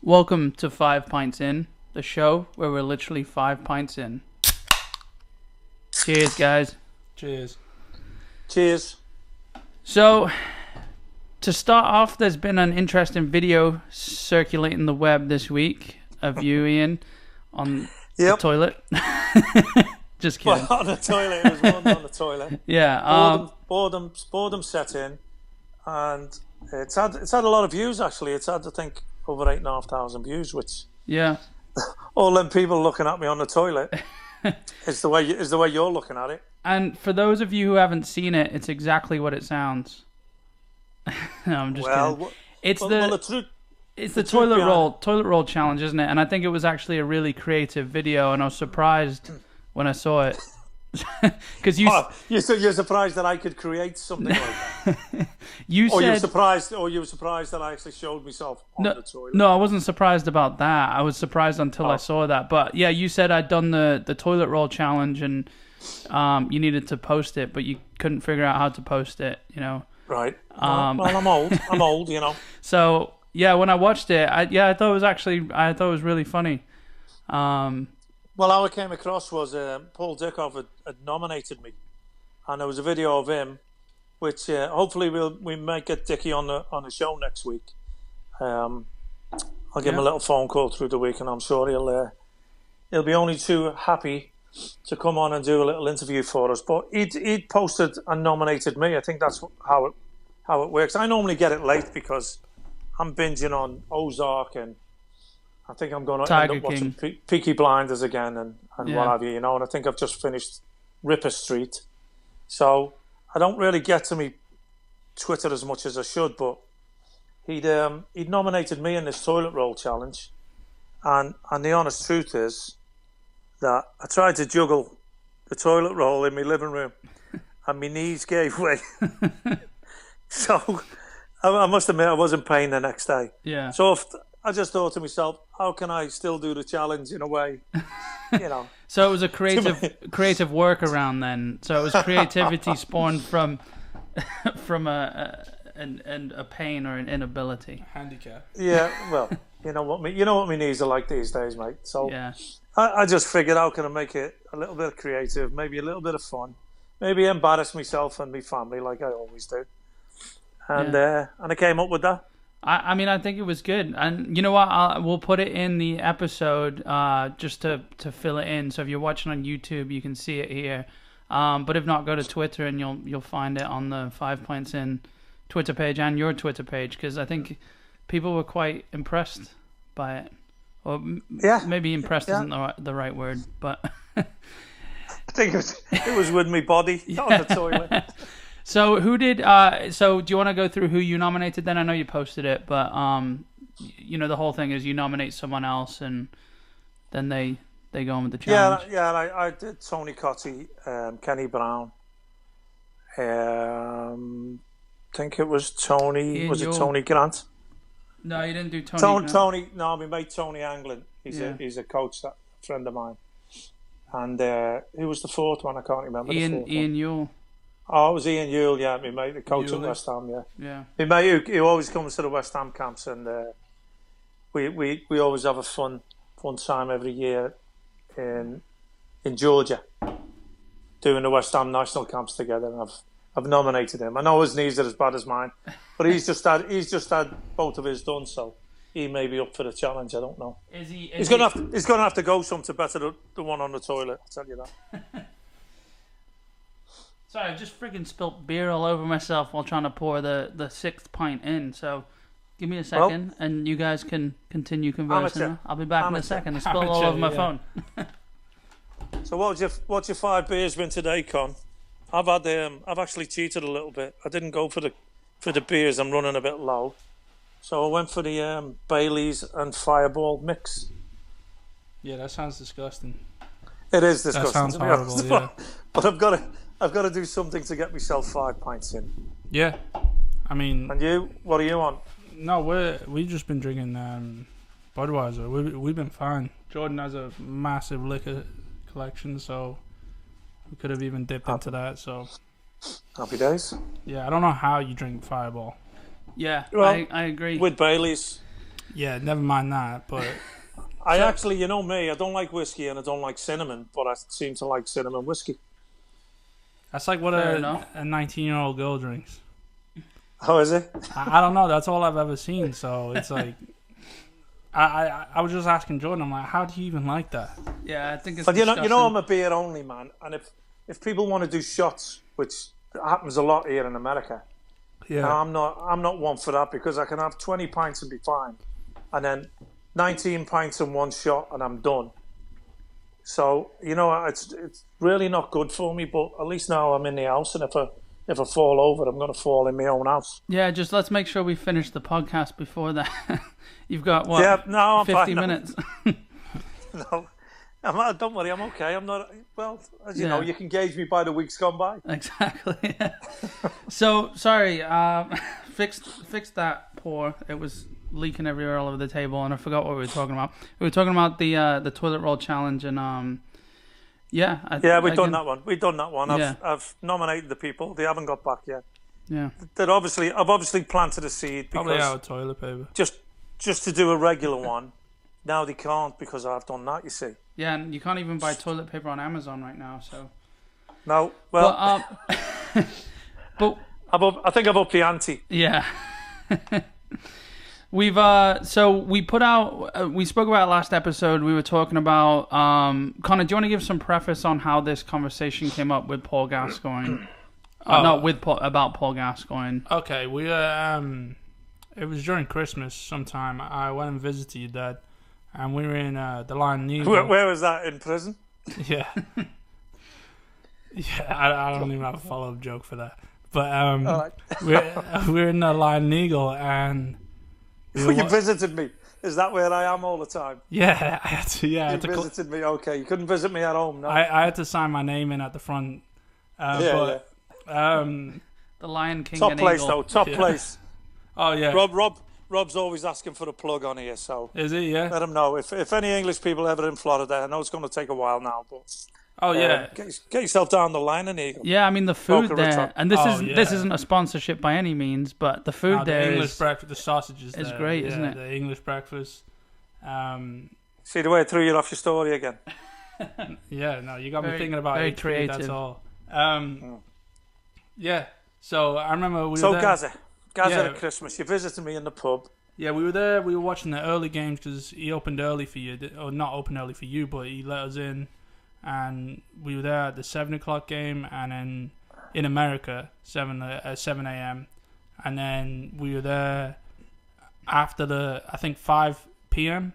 Welcome to 5 Pints In, the show where we're literally 5 pints in. Cheers, guys. Cheers. Cheers. So, to start off, there's been an interesting video circulating the web this week of you, Ian, on the toilet. Just kidding. Well, on the toilet. It was one on the toilet. Yeah. Boredom set in, and it's had a lot of views actually. It's had, I think, over 8,500 views, which all them people looking at me on the toilet is the way you're looking at it. And for those of you who haven't seen it, it's exactly what it sounds. No, I'm just kidding. It's the toilet roll challenge, isn't it? And I think it was actually a really creative video, and I was surprised when I saw it. Because you're surprised that I could create something like that. You were surprised that I actually showed myself on the toilet. No, I wasn't surprised about that. I was surprised until I saw that. But yeah, you said I'd done the toilet roll challenge, and you needed to post it, but you couldn't figure out how to post it. You know. Right. Well, I'm old. You know. So yeah, when I watched it, I thought it was really funny. Well, how I came across was Paul Gascoigne had nominated me, and there was a video of him, which hopefully we might get Dickie on the show next week. I'll give him a little phone call through the week, and I'm sure he'll be only too happy to come on and do a little interview for us. But he'd posted and nominated me. I think that's how it works. I normally get it late because I'm binging on Ozark, and I think I'm going to end up watching Peaky Blinders again and what have you, and I think I've just finished Ripper Street. So I don't really get to me Twitter as much as I should, but he'd nominated me in this toilet roll challenge, and the honest truth is that I tried to juggle the toilet roll in my living room and my knees gave way. So I must admit I was in pain the next day. Yeah. So I just thought to myself, how can I still do the challenge in a way, you know? So it was a creative workaround then. So it was creativity spawned from a pain or an inability. Handicap. Yeah, well, you know what my knees are like these days, mate. So yeah. I just figured, how can I make it a little bit creative, maybe a little bit of fun, maybe embarrass myself and my family like I always do, and I came up with that. I mean, I think it was good, and you know what? We'll put it in the episode just to fill it in. So if you're watching on YouTube, you can see it here. But if not, go to Twitter and you'll find it on the 5 Pints In Twitter page and your Twitter page, because I think people were quite impressed by it. Or maybe impressed isn't the right word, but I think it was with my body on the toilet. So who did? So do you want to go through who you nominated? Then I know you posted it, but you know the whole thing is you nominate someone else, and then they go on with the challenge. Yeah. I did Tony Cotti, Kenny Brown. I think it was Tony. Was it Tony Grant? No, you didn't do Tony. Tony. No, my mate Tony Anglin. He's a coach, that friend of mine. And who was the fourth one? I can't remember. Ian Yule. Oh, it was Ian Yule, yeah, my mate, the coach at West Ham, yeah. My mate who always comes to the West Ham camps, and we always have a fun time every year in Georgia, doing the West Ham national camps together. And I've nominated him. I know his knees are as bad as mine, but he's just had both of his done, so he may be up for the challenge. I don't know. He's gonna have to go some to better the one on the toilet. I'll tell you that. Sorry, I've just freaking spilt beer all over myself while trying to pour the sixth pint in. So, give me a second, and you guys can continue conversing. I'll be back in a second. I spilled all over my phone. So, what's your 5 beers been today, Con? I've actually cheated a little bit. I didn't go for the beers. I'm running a bit low, so I went for the Baileys and Fireball mix. Yeah, that sounds disgusting. It is disgusting. That sounds horrible. Yeah. But I've got to do something to get myself 5 pints in. Yeah, I mean. And you? What are you on? No, we've just been drinking Budweiser. We've been fine. Jordan has a massive liquor collection, so we could have even dipped into that. So happy days. Yeah, I don't know how you drink Fireball. Yeah, well, I agree. With Baileys. Yeah, never mind that. But actually, you know me, I don't like whiskey and I don't like cinnamon, but I seem to like cinnamon whiskey. That's like what a 19-year-old girl drinks. Oh, is it? I don't know. That's all I've ever seen. So it's like, I was just asking Jordan. I'm like, how do you even like that? Yeah, I think it's. But you know, I'm a beer only man, and if people want to do shots, which happens a lot here in America, I'm not one for that, because I can have 20 pints and be fine, and then 19 pints and one shot and I'm done. So you know, it's really not good for me. But at least now I'm in the house, and if I fall over, I'm going to fall in my own house. Yeah, just let's make sure we finish the podcast before that. You've got what? Yeah, no, I'm 50 fine minutes. No, don't worry, I'm okay. I'm not. Well, as you know, you can gauge me by the weeks gone by. Exactly. So sorry. Fix that pour. It was leaking everywhere all over the table, and I forgot what we were talking about. We were talking about the toilet roll challenge, and we've done that one. We've done that one. I've nominated the people. They haven't got back yet. Yeah. I've obviously planted a seed. Probably out of toilet paper. Just to do a regular one. Now they can't, because I've done that, you see. Yeah, and you can't even buy toilet paper on Amazon right now, so. No, well. But I think I've upped the ante. Yeah. We've so we put out. We spoke about last episode. We were talking about Connor. Do you want to give some preface on how this conversation came up with Paul Gascoigne? About Paul Gascoigne. Okay, we it was during Christmas sometime. I went and visited your dad, and we were in the Lion Eagle. Where was that? In prison? Yeah. I don't even have a follow-up joke for that. But we're in the Lion Eagle, and you visited me. Is that where I am all the time? Yeah, I had to. Yeah, you visited me. Okay, you couldn't visit me at home. No, I had to sign my name in at the front. The Lion King. Top and place Eagle. though. Top place. Oh yeah. Rob's always asking for a plug on here, so is he? Yeah. Let him know if any English people ever in Florida. I know it's going to take a while now, but. Oh yeah, get yourself down the line and Eagle. Yeah, I mean the food there, and this isn't a sponsorship by any means, but the food there the English breakfast, the sausages is great, isn't it? The English breakfast. See the way I threw you off your story again. Yeah, no, you got me thinking about very creative. That's all. Yeah. So I remember we were there. Gaza at Christmas. You visited me in the pub. Yeah, we were there. We were watching the early games because he opened early for you, or not open early for you, but he let us in. And we were there at the 7 o'clock game, and then in America 7 a.m. And then we were there after the 5 p.m.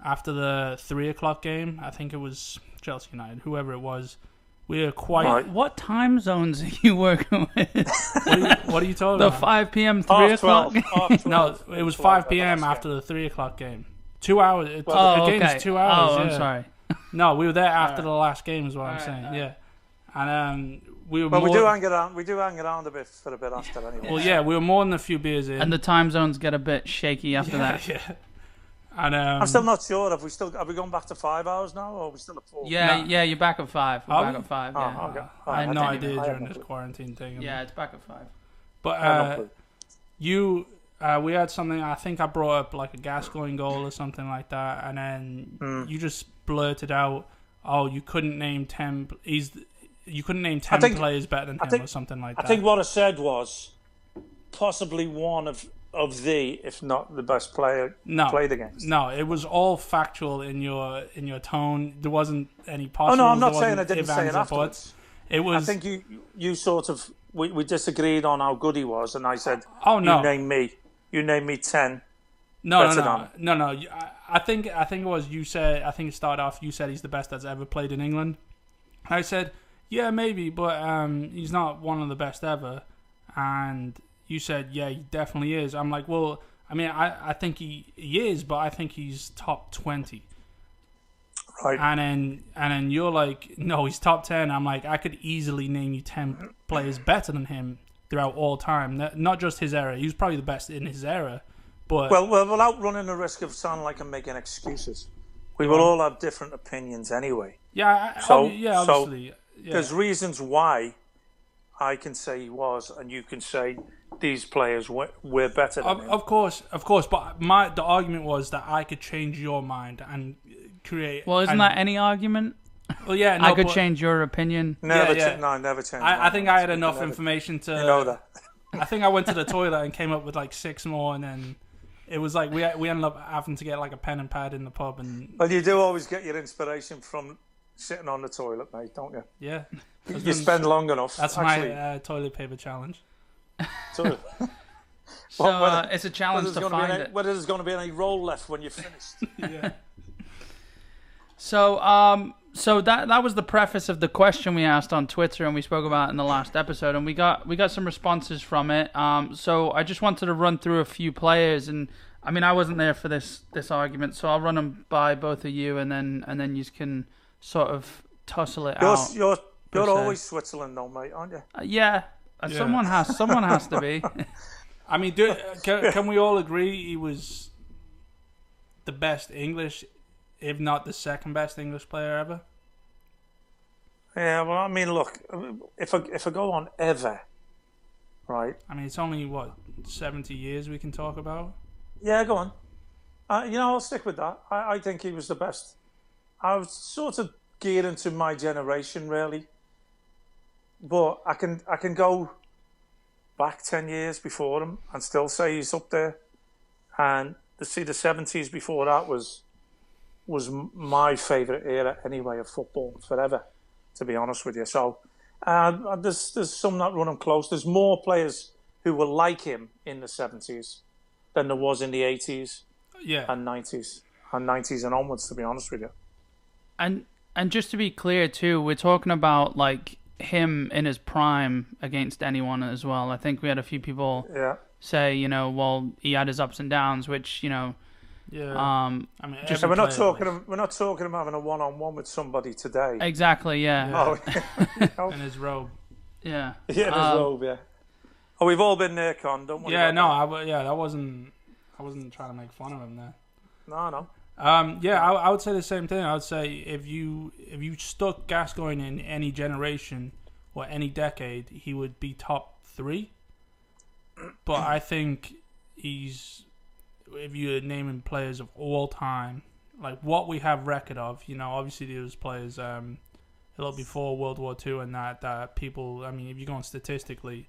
after the 3 o'clock game. I think it was Chelsea United, whoever it was. We were quite. Right. What time zones are you working with? What are you talking about? The 5 p.m. 3 o'clock. No, it was 5 p.m. after the 3 o'clock game. 2 hours. The game's 2 hours. Oh, I'm sorry. No, we were there after the last game, is what I'm saying. Yeah, and we were. Well, we do hang around. We do hang around a bit after anyway. Well, yeah, we were more than a few beers in, and the time zones get a bit shaky after that. Yeah. And I'm still not sure. Have we gone back to 5 hours now, or are we still at 4? Yeah, you're back at 5. We're back at 5. Yeah. Oh, okay. I had no idea during this quarantine thing. Yeah, it's back at 5. But we had something. I think I brought up like a Gascoigne goal or something like that, and then you just blurted out, "Oh, you couldn't name 10. You couldn't name 10 players better than him," or something like that. I think what I said was possibly one of the, if not the best player played against. No, it was all factual in your tone. There wasn't any possible. Oh no, I'm not saying I didn't say it afterwards. It was. I think you sort of we disagreed on how good he was, and I said, "Oh no, you name me 10." No. I think it was you said. I think it started off. You said he's the best that's ever played in England. I said, yeah, maybe, but he's not one of the best ever. And you said, yeah, he definitely is. I'm like, well, I mean, I think he is, but I think he's top 20. Right. And then you're like, no, he's top 10. I'm like, I could easily name you 10 players better than him throughout all time. Not just his era. He was probably the best in his era. But well, without running the risk of sounding like I'm making excuses, we will all have different opinions anyway. Yeah, obviously. There's reasons why I can say he was, and you can say these players were better than him. Of course. But the argument was that I could change your mind and create. Well, isn't that any argument? Well, yeah, I could change your opinion. Never change. I think I had enough information to. You know that. I think I went to the toilet and came up with like 6 more, and then it was like we ended up having to get like a pen and pad in the pub. And well, you do always get your inspiration from sitting on the toilet, mate, don't you? Yeah. You spend long enough. That's actually, my toilet paper challenge. So it's a challenge to find it. Whether there's going to be any roll left when you're finished. Yeah. So that was the preface of the question we asked on Twitter and we spoke about in the last episode, and we got some responses from it. So I just wanted to run through a few players, and I mean I wasn't there for this argument, so I'll run them by both of you, and then you can sort of tussle it out. You're always Switzerland, though, mate, aren't you? Yeah. Someone has to be. I mean, can we all agree he was the best English, if not the second best English player ever? Yeah, well, I mean, look, if I go on ever, right? I mean, it's only, 70 years we can talk about? Yeah, go on. I'll stick with that. I think he was the best. I was sort of geared into my generation, really. But I can go back 10 years before him and still say he's up there. And the 70s before that was my favourite era anyway of football forever, to be honest with you. So there's some that run him close. There's more players who were like him in the 70s than there was in the 80s and 90s and onwards, to be honest with you. And just to be clear too, we're talking about like him in his prime against anyone as well. I think we had a few people say, well, he had his ups and downs, which, I mean, we're not talking him having a one-on-one with somebody today. Exactly, yeah. In his robe. Yeah. Yeah, in his robe, yeah. Oh, we've all been there, Con, don't we? Yeah, no, I wasn't trying to make fun of him there. No. I would say the same thing. I would say if you stuck Gascoigne in any generation or any decade, he would be top 3. But I think if you're naming players of all time, like what we have record of, obviously there was players a little before World War II and that people, I mean, if you're going statistically,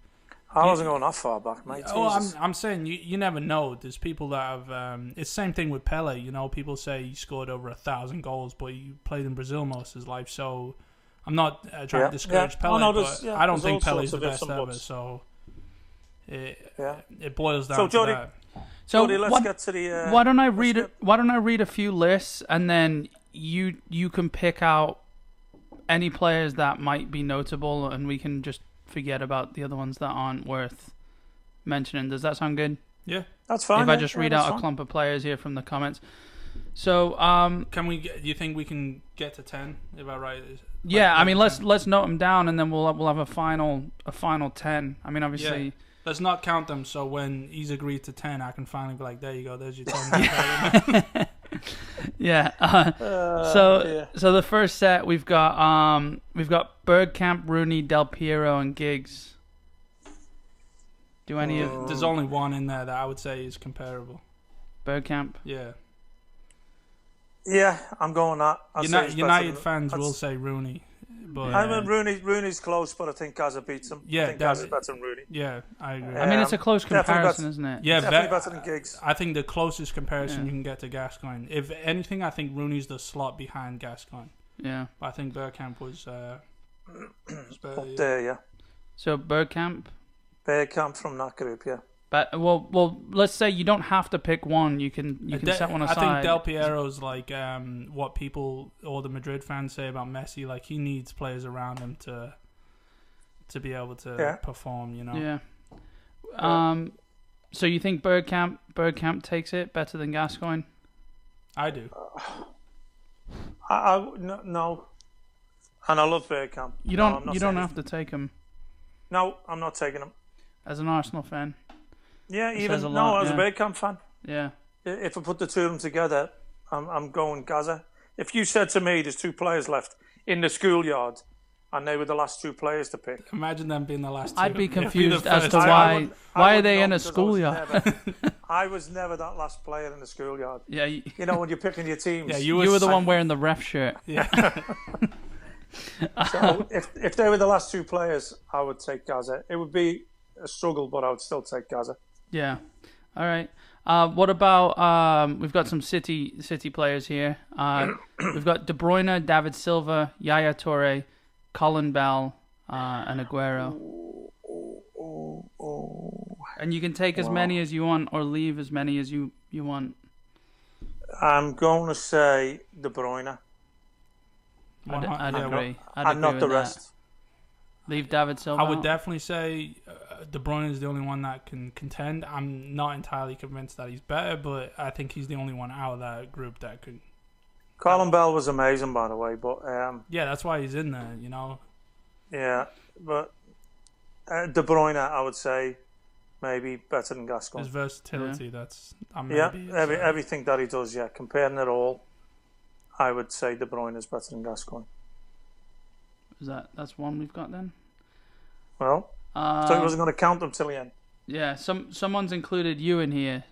I wasn't going that far back, mate. Oh, I'm saying you never know. There's people that have. It's the same thing with Pele. People say he scored over 1,000 goals, but he played in Brazil most of his life. So I'm not trying to discourage Pele, but I don't think Pele's the best ever. So it boils down to that. So Jody, let's get to the. Why don't I read a few lists and then you can pick out any players that might be notable, and we can just forget about the other ones that aren't worth mentioning. Does that sound good? Yeah, that's fine. If I just read out a clump of players here from the comments. So, do you think we can get to 10? If I write this? Yeah, I mean, let's note them down, and then we'll have a final 10. I mean, obviously. Yeah. Let's not count them. So when he's agreed to 10, I can finally be like, there you go. There's your 10. Yeah. So the first set we've got Bergkamp, Rooney, Del Piero, and Giggs. Do any of? There's only one in there that I would say is comparable. Bergkamp. Yeah. Yeah, I'm going that. United fans will say Rooney. But, I mean, Rooney's close, but I think Gaza beats him. Yeah, I think Gaza's better than Rooney. Yeah, I agree. I mean, it's a close comparison, isn't it? Yeah, definitely better than Giggs. I think the closest comparison you can get to Gascoigne. If anything, I think Rooney's the slot behind Gascoigne. Yeah. But I think Bergkamp was up there, yeah. So Bergkamp from that group, yeah. But well, let's say you don't have to pick one. You can set one aside. I think Del Piero's like what people or the Madrid fans say about Messi. Like he needs players around him to be able to perform. Yeah. So you think Bergkamp takes it better than Gascoigne? I do. No. And I love Bergkamp. You don't have to take him. No, I'm not taking him. As an Arsenal fan. Yeah, as a Bergkamp fan. Yeah. If I put the two of them together, I'm going Gaza. If you said to me there's 2 players left in the schoolyard and they were the last 2 players to pick. Imagine them being the last 2. I'd be confused Yeah. as to why are they in a schoolyard? I was never that last player in the schoolyard. Yeah, you know, when you're picking your teams. Yeah, you were the one wearing the ref shirt. Yeah. So if they were the last 2 players, I would take Gaza. It would be a struggle, but I would still take Gaza. Yeah. All right. What about we've got some City players here. We've got De Bruyne, David Silva, Yaya Toure, Colin Bell, and Aguero. And you can take as many as you want or leave as many as you want. I'm going to say De Bruyne. I'd agree. And not the rest. Leave David Silva. I would definitely say De Bruyne is the only one that can contend. I'm not entirely convinced that he's better, but I think he's the only one out of that group that could. Colin Bell was amazing, by the way, but yeah, that's why he's in there, you know. Yeah, but De Bruyne, I would say, maybe better than Gascoigne. His versatility, everything that he does. Yeah, comparing it all, I would say De Bruyne is better than Gascoigne. Is that's one we've got then? Well, so he wasn't going to count them till the end. Yeah, someone's included you in here.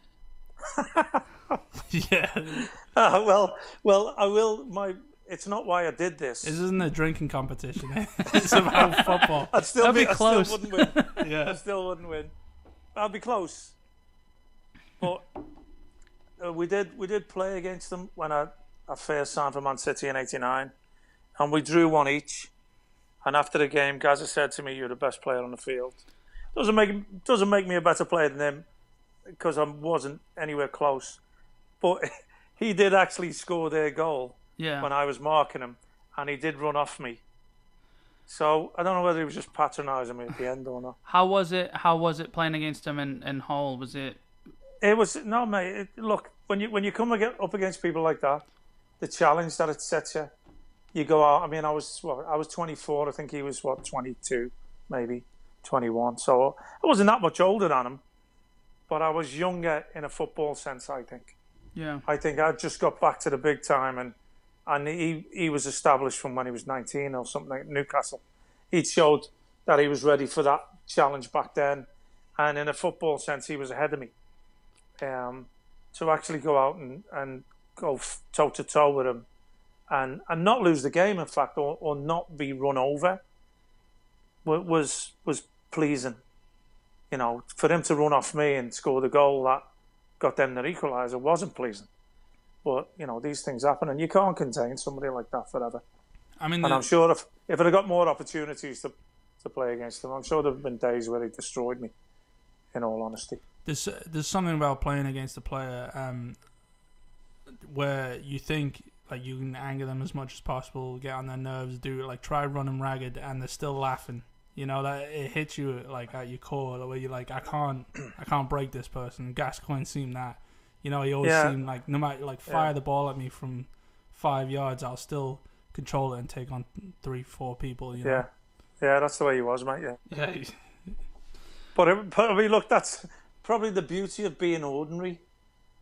Yeah. Well, I will. It's not why I did this. This isn't a drinking competition. It's about football. I'd still be close. I still wouldn't win. Yeah. I still wouldn't win. I'd be close. But we did play against them when I first signed for Man City in '89, and we drew 1 each. And after the game, Gaza said to me, "You're the best player on the field." Doesn't make me a better player than him, because I wasn't anywhere close. But he did actually score their goal when I was marking him, and he did run off me. So I don't know whether he was just patronising me at the end or not. How was it playing against him in Hull? Was it? It was no, mate. Look, when you come up against people like that, the challenge that it sets you. You go out. I mean, I was 24. I think he was 22, maybe 21. So I wasn't that much older than him, but I was younger in a football sense, I think. Yeah. I think I just got back to the big time, and he was established from when he was 19 or something at Newcastle. He showed that he was ready for that challenge back then, and in a football sense, he was ahead of me. To actually go out and go toe to toe with him. And not lose the game, in fact, or not be run over, was pleasing. You know, for him to run off me and score the goal that got them the equaliser wasn't pleasing. But you know, these things happen, and you can't contain somebody like that forever. I mean, and I'm sure if I'd have got more opportunities to play against him, I'm sure there've been days where he destroyed me. In all honesty, there's something about playing against a player where you think. Like, you can anger them as much as possible, get on their nerves, try running ragged, and they're still laughing. You know, that it hits you like at your core, where you're like, I can't break this person. Gascoigne seemed that. You know, he always seemed like, no matter, fire the ball at me from 5 yards, I'll still control it and take on 3-4 people. You know? Yeah, that's the way he was, mate. Yeah. But I mean, look, that's probably the beauty of being ordinary,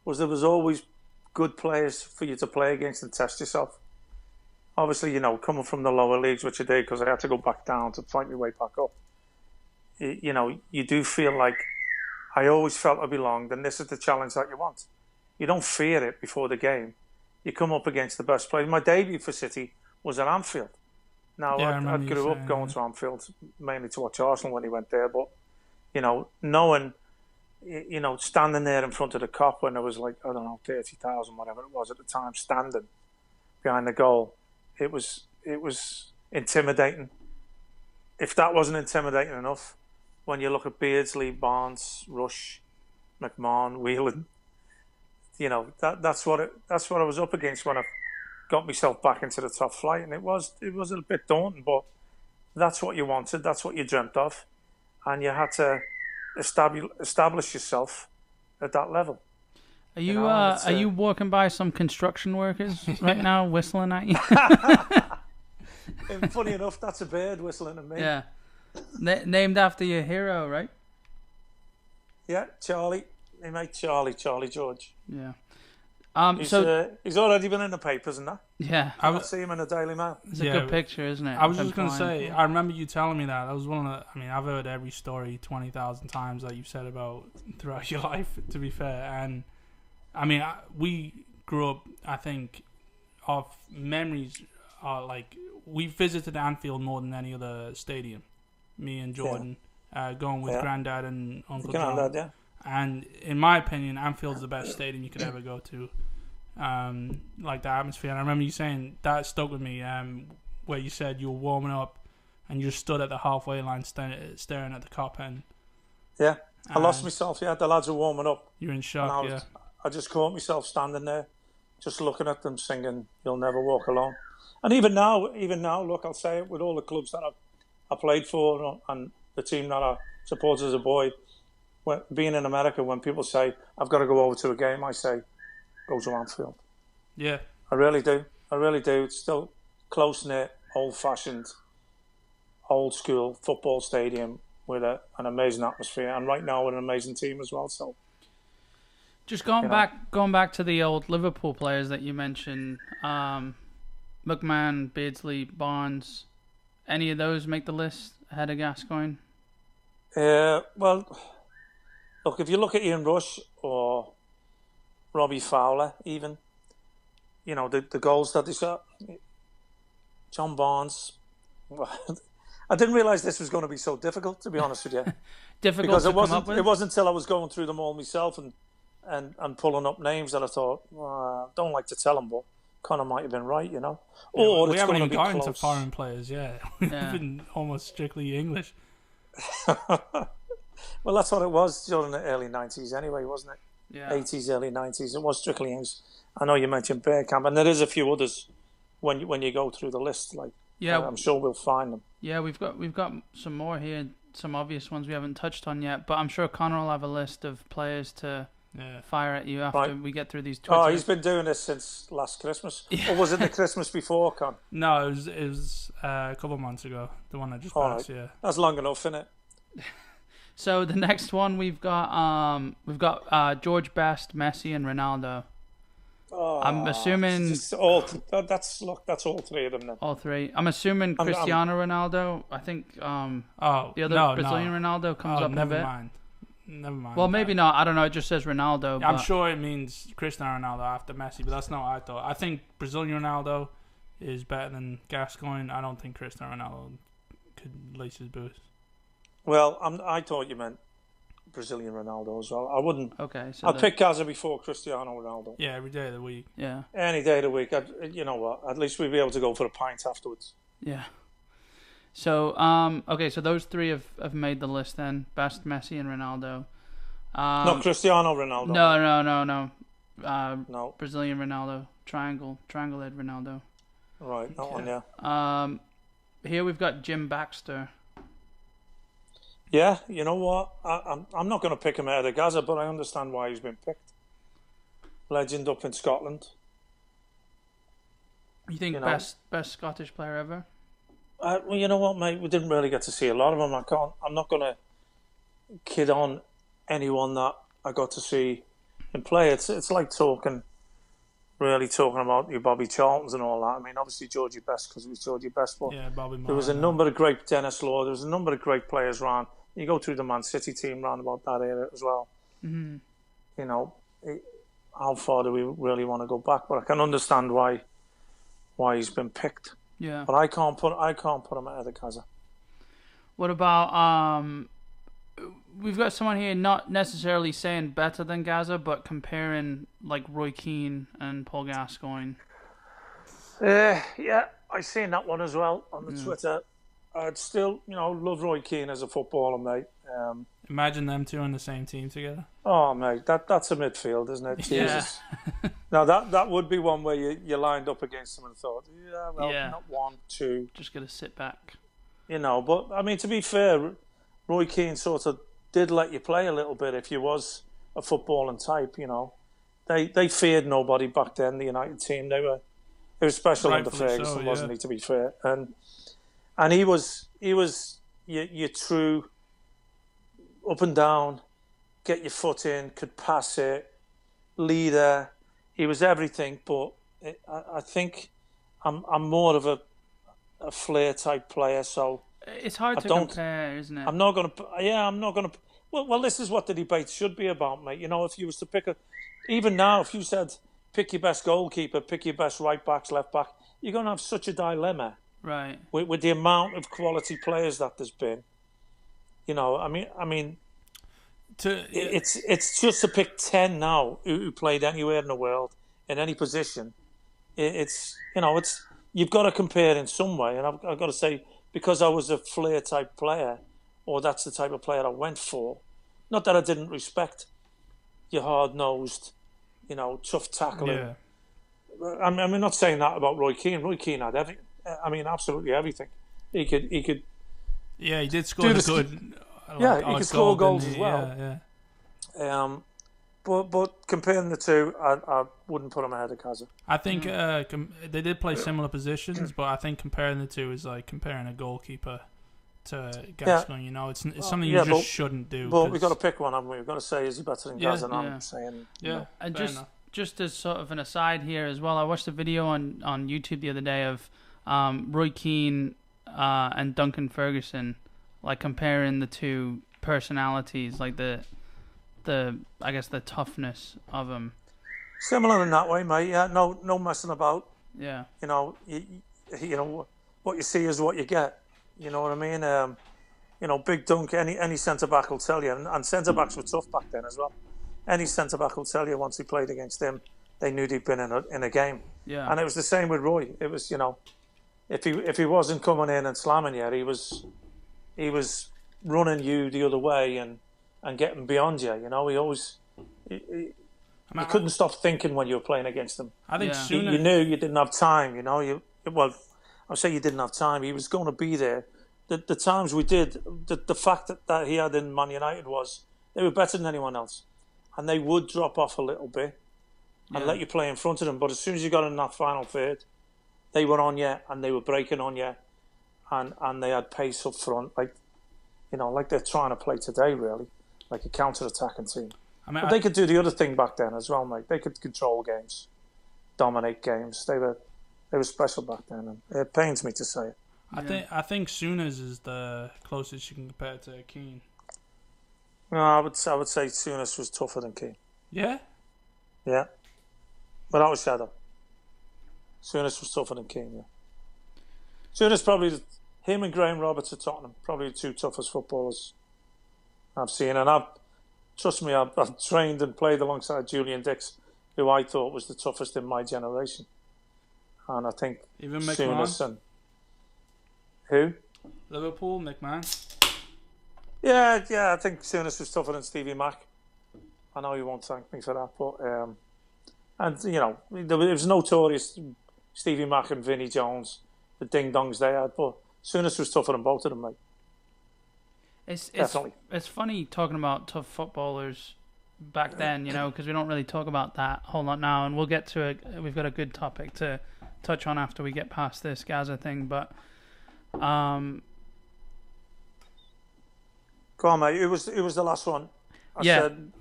was there was always good players for you to play against and test yourself. Obviously, you know, coming from the lower leagues, which I did because I had to go back down to fight my way back up. You know, you do feel like I always felt I belonged, and this is the challenge that you want. You don't fear it before the game. You come up against the best players. My debut for City was at Anfield. Now, I grew up going to Anfield mainly to watch Arsenal when he went there, but, you know, knowing... You know, standing there in front of the Kop when there was 30,000, whatever it was at the time, standing behind the goal, it was intimidating. If that wasn't intimidating enough, when you look at Beardsley, Barnes, Rush, McMahon, Whelan, you know, that's what I was up against when I got myself back into the top flight, and it was a bit daunting, but that's what you wanted, that's what you dreamt of, and you had to establish yourself at that level. Are you walking by some construction workers right now, whistling at you? And funny enough, that's a bird whistling at me. Yeah, named after your hero, right? Yeah, Charlie. Hey, mate, Charlie George. Yeah. He's already been in the papers and that. Yeah. I see him in the Daily Mail. It's a good picture, isn't it? I was just going to say, I remember you telling me that. That was one of the... I mean, I've heard every story 20,000 times that you've said about throughout your life, to be fair. And, I mean, we grew up, I think, our memories are like... We visited Anfield more than any other stadium. Me and Jordan, going with Grandad and Uncle John. Grandad, yeah. And in my opinion, Anfield's the best stadium you could ever go to. Like the atmosphere. And I remember you saying that stuck with me. Where you said you were warming up and you stood at the halfway line staring at the cop end. Yeah, I lost myself. Yeah, the lads were warming up. You were in shock. I just caught myself standing there, just looking at them, singing "You'll Never Walk Alone." And even now, look, I'll say it with all the clubs that I played for and the team that I supported as a boy. Being in America, when people say, I've got to go over to a game, I say, go to Anfield. Yeah. I really do. It's still close-knit, old-fashioned, old-school football stadium with an amazing atmosphere. And right now, with an amazing team as well. So, just going back to the old Liverpool players that you mentioned, McMahon, Beardsley, Barnes, any of those make the list ahead of Gascoigne? Well... Look, if you look at Ian Rush or Robbie Fowler, even, you know, the goals that they shot, John Barnes, I didn't realise this was going to be so difficult, to be honest with you. Because it wasn't until I was going through them all myself and pulling up names that I thought, I don't like to tell them, but Connor might have been right, you know. Yeah, or we haven't even gotten to foreign players, We've been almost strictly English. Well, that's what it was during the early 90s anyway, wasn't it? Yeah. 80s, early 90s. It was strictly English. I know you mentioned Bergkamp, and there is a few others when you go through the list. Like, I'm sure we'll find them. Yeah, we've got some more here, some obvious ones we haven't touched on yet. But I'm sure Connor will have a list of players to fire at you after we get through these Twitter. Oh, he's been doing this since last Christmas. Or was it the Christmas before, Con? No, it was a couple of months ago. The one that just passed, right. That's long enough, isn't it? So the next one we've got George Best, Messi, and Ronaldo. Oh, I'm assuming that's all three of them then. All three. I'm assuming Cristiano Ronaldo. I think the other Brazilian Ronaldo comes up in a bit. Never mind. Well, maybe not. I don't know. It just says Ronaldo. I'm sure it means Cristiano Ronaldo after Messi, but that's not what I thought. I think Brazilian Ronaldo is better than Gascoigne. I don't think Cristiano Ronaldo could lace his boots. Well, I thought you meant Brazilian Ronaldo as well. I wouldn't. Okay. So I'd pick Gaza before Cristiano Ronaldo. Yeah, every day of the week. Yeah. Any day of the week. You know what? At least we'd be able to go for a pint afterwards. Yeah. So, okay, so those three have made the list then. Best, Messi, and Ronaldo. Not Cristiano Ronaldo. No. No. Brazilian Ronaldo. Triangle-head Ronaldo. Right, that one, yeah. Here we've got Jim Baxter. Yeah, you know what? I'm not going to pick him out of Gaza, but I understand why he's been picked. Legend up in Scotland. You think best Scottish player ever? Well, you know what, mate? We didn't really get to see a lot of them. I'm not going to kid on anyone that I got to see him play. It's like talking about your Bobby Charltons and all that. I mean, obviously Georgie Best because it was Georgie Best, but there was a number of great Dennis Law. There was a number of great players around. You go through the Man City team round about that era as well. Mm-hmm. You know, how far do we really want to go back? But I can understand why he's been picked. Yeah. But I can't put him ahead of Gaza. What about we've got someone here not necessarily saying better than Gaza, but comparing like Roy Keane and Paul Gascoigne. Yeah, I seen that one as well on the Twitter. I'd still, love Roy Keane as a footballer, mate. Imagine them two on the same team together. Oh, mate, that's a midfield, isn't it? Jesus. Yeah. Now that would be one where you lined up against them and thought, not 1, 2. Just gonna sit back. But I mean, to be fair, Roy Keane sort of did let you play a little bit if you was a footballing type. They feared nobody back then. The United team, it was special under Ferguson, wasn't he? To be fair, and he was your true up and down, get your foot in, could pass it, leader. he was everything. But I think I'm more of a flair type player. So it's hard to compare, isn't it? I'm not going to. Yeah, I'm not going to. Well, this is what the debate should be about, mate. You know, if you was to pick even now, if you said pick your best goalkeeper, pick your best right backs, left back, you're going to have such a dilemma, right? With the amount of quality players that there's been. You know, I mean, it's just to pick 10 now who played anywhere in the world in any position. It's you've got to compare in some way, and I've got to say, because I was a flair type player, or that's the type of player I went for. Not that I didn't respect your hard-nosed, tough tackling. Yeah. I'm not saying that about Roy Keane. Roy Keane had everything. I mean, absolutely everything. He could. Yeah, he did score good. He could score goals as well. Yeah. But comparing the two, I wouldn't put him ahead of Kazza. I think they did play similar positions, but I think comparing the two is like comparing a goalkeeper to Gascoigne. It's something you just shouldn't do. But we've got to pick one, haven't we? We've got to say, is he better than Gazza? And I'm saying, And just as sort of an aside here as well, I watched a video on YouTube the other day of Roy Keane and Duncan Ferguson, like comparing the two personalities, like the I guess the toughness of them. Similar in that way, mate. Yeah, no messing about. Yeah. What you see is what you get. You know what I mean? Big Dunk. Any centre back will tell you, and centre backs were tough back then as well. Any centre back will tell you once he played against him, they knew they'd been in a game. Yeah. And it was the same with Roy. It was if he wasn't coming in and slamming you, he was running you the other way and getting beyond you. He always. You couldn't stop thinking when you were playing against him. I think you knew you didn't have time. I'll say you didn't have time. He was going to be there. The times we did, the fact that he had in Man United was they were better than anyone else, and they would drop off a little bit and let you play in front of them. But as soon as you got in that final third, they were on you and they were breaking on you, and they had pace up front, like they're trying to play today, really, like a counter-attacking team. But they could do the other thing back then as well, mate. They could control games, dominate games. They were special back then, and it pains me to say it. I think Souness is the closest you can compare to Keane. No, I would say Souness was tougher than Keane. Yeah? Yeah. Without a shadow. Souness was tougher than Keane, yeah. Souness probably, him and Graham Roberts at Tottenham, probably the two toughest footballers I've seen. And trust me, I've trained and played alongside Julian Dix, who I thought was the toughest in my generation. And I think even Souness and who? Liverpool, McMahon. Yeah, I think Souness was tougher than Stevie Mack. I know you won't thank me for that, but it was notorious Stevie Mack and Vinnie Jones, the ding-dongs they had, but Souness was tougher than both of them, mate. Definitely. It's funny talking about tough footballers back then, because we don't really talk about that a whole lot now, and we'll get to it. We've got a good topic to touch on after we get past this Gaza thing, but go on, mate. It was the last one. I said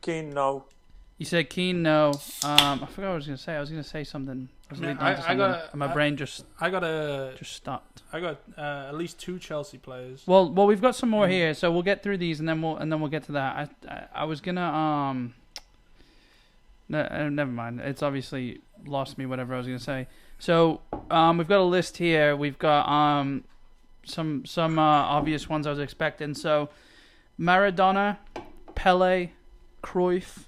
Keane, no. You said Keane, no. I forgot what I was going to say. I was going to say something. My brain just stopped. I got at least 2 Chelsea players. Well, we've got some more here, so we'll get through these and then we'll get to that. I was gonna no, never mind. It's obviously lost me whatever I was gonna say. So we've got a list here. We've got some obvious ones I was expecting. So Maradona, Pele, Cruyff.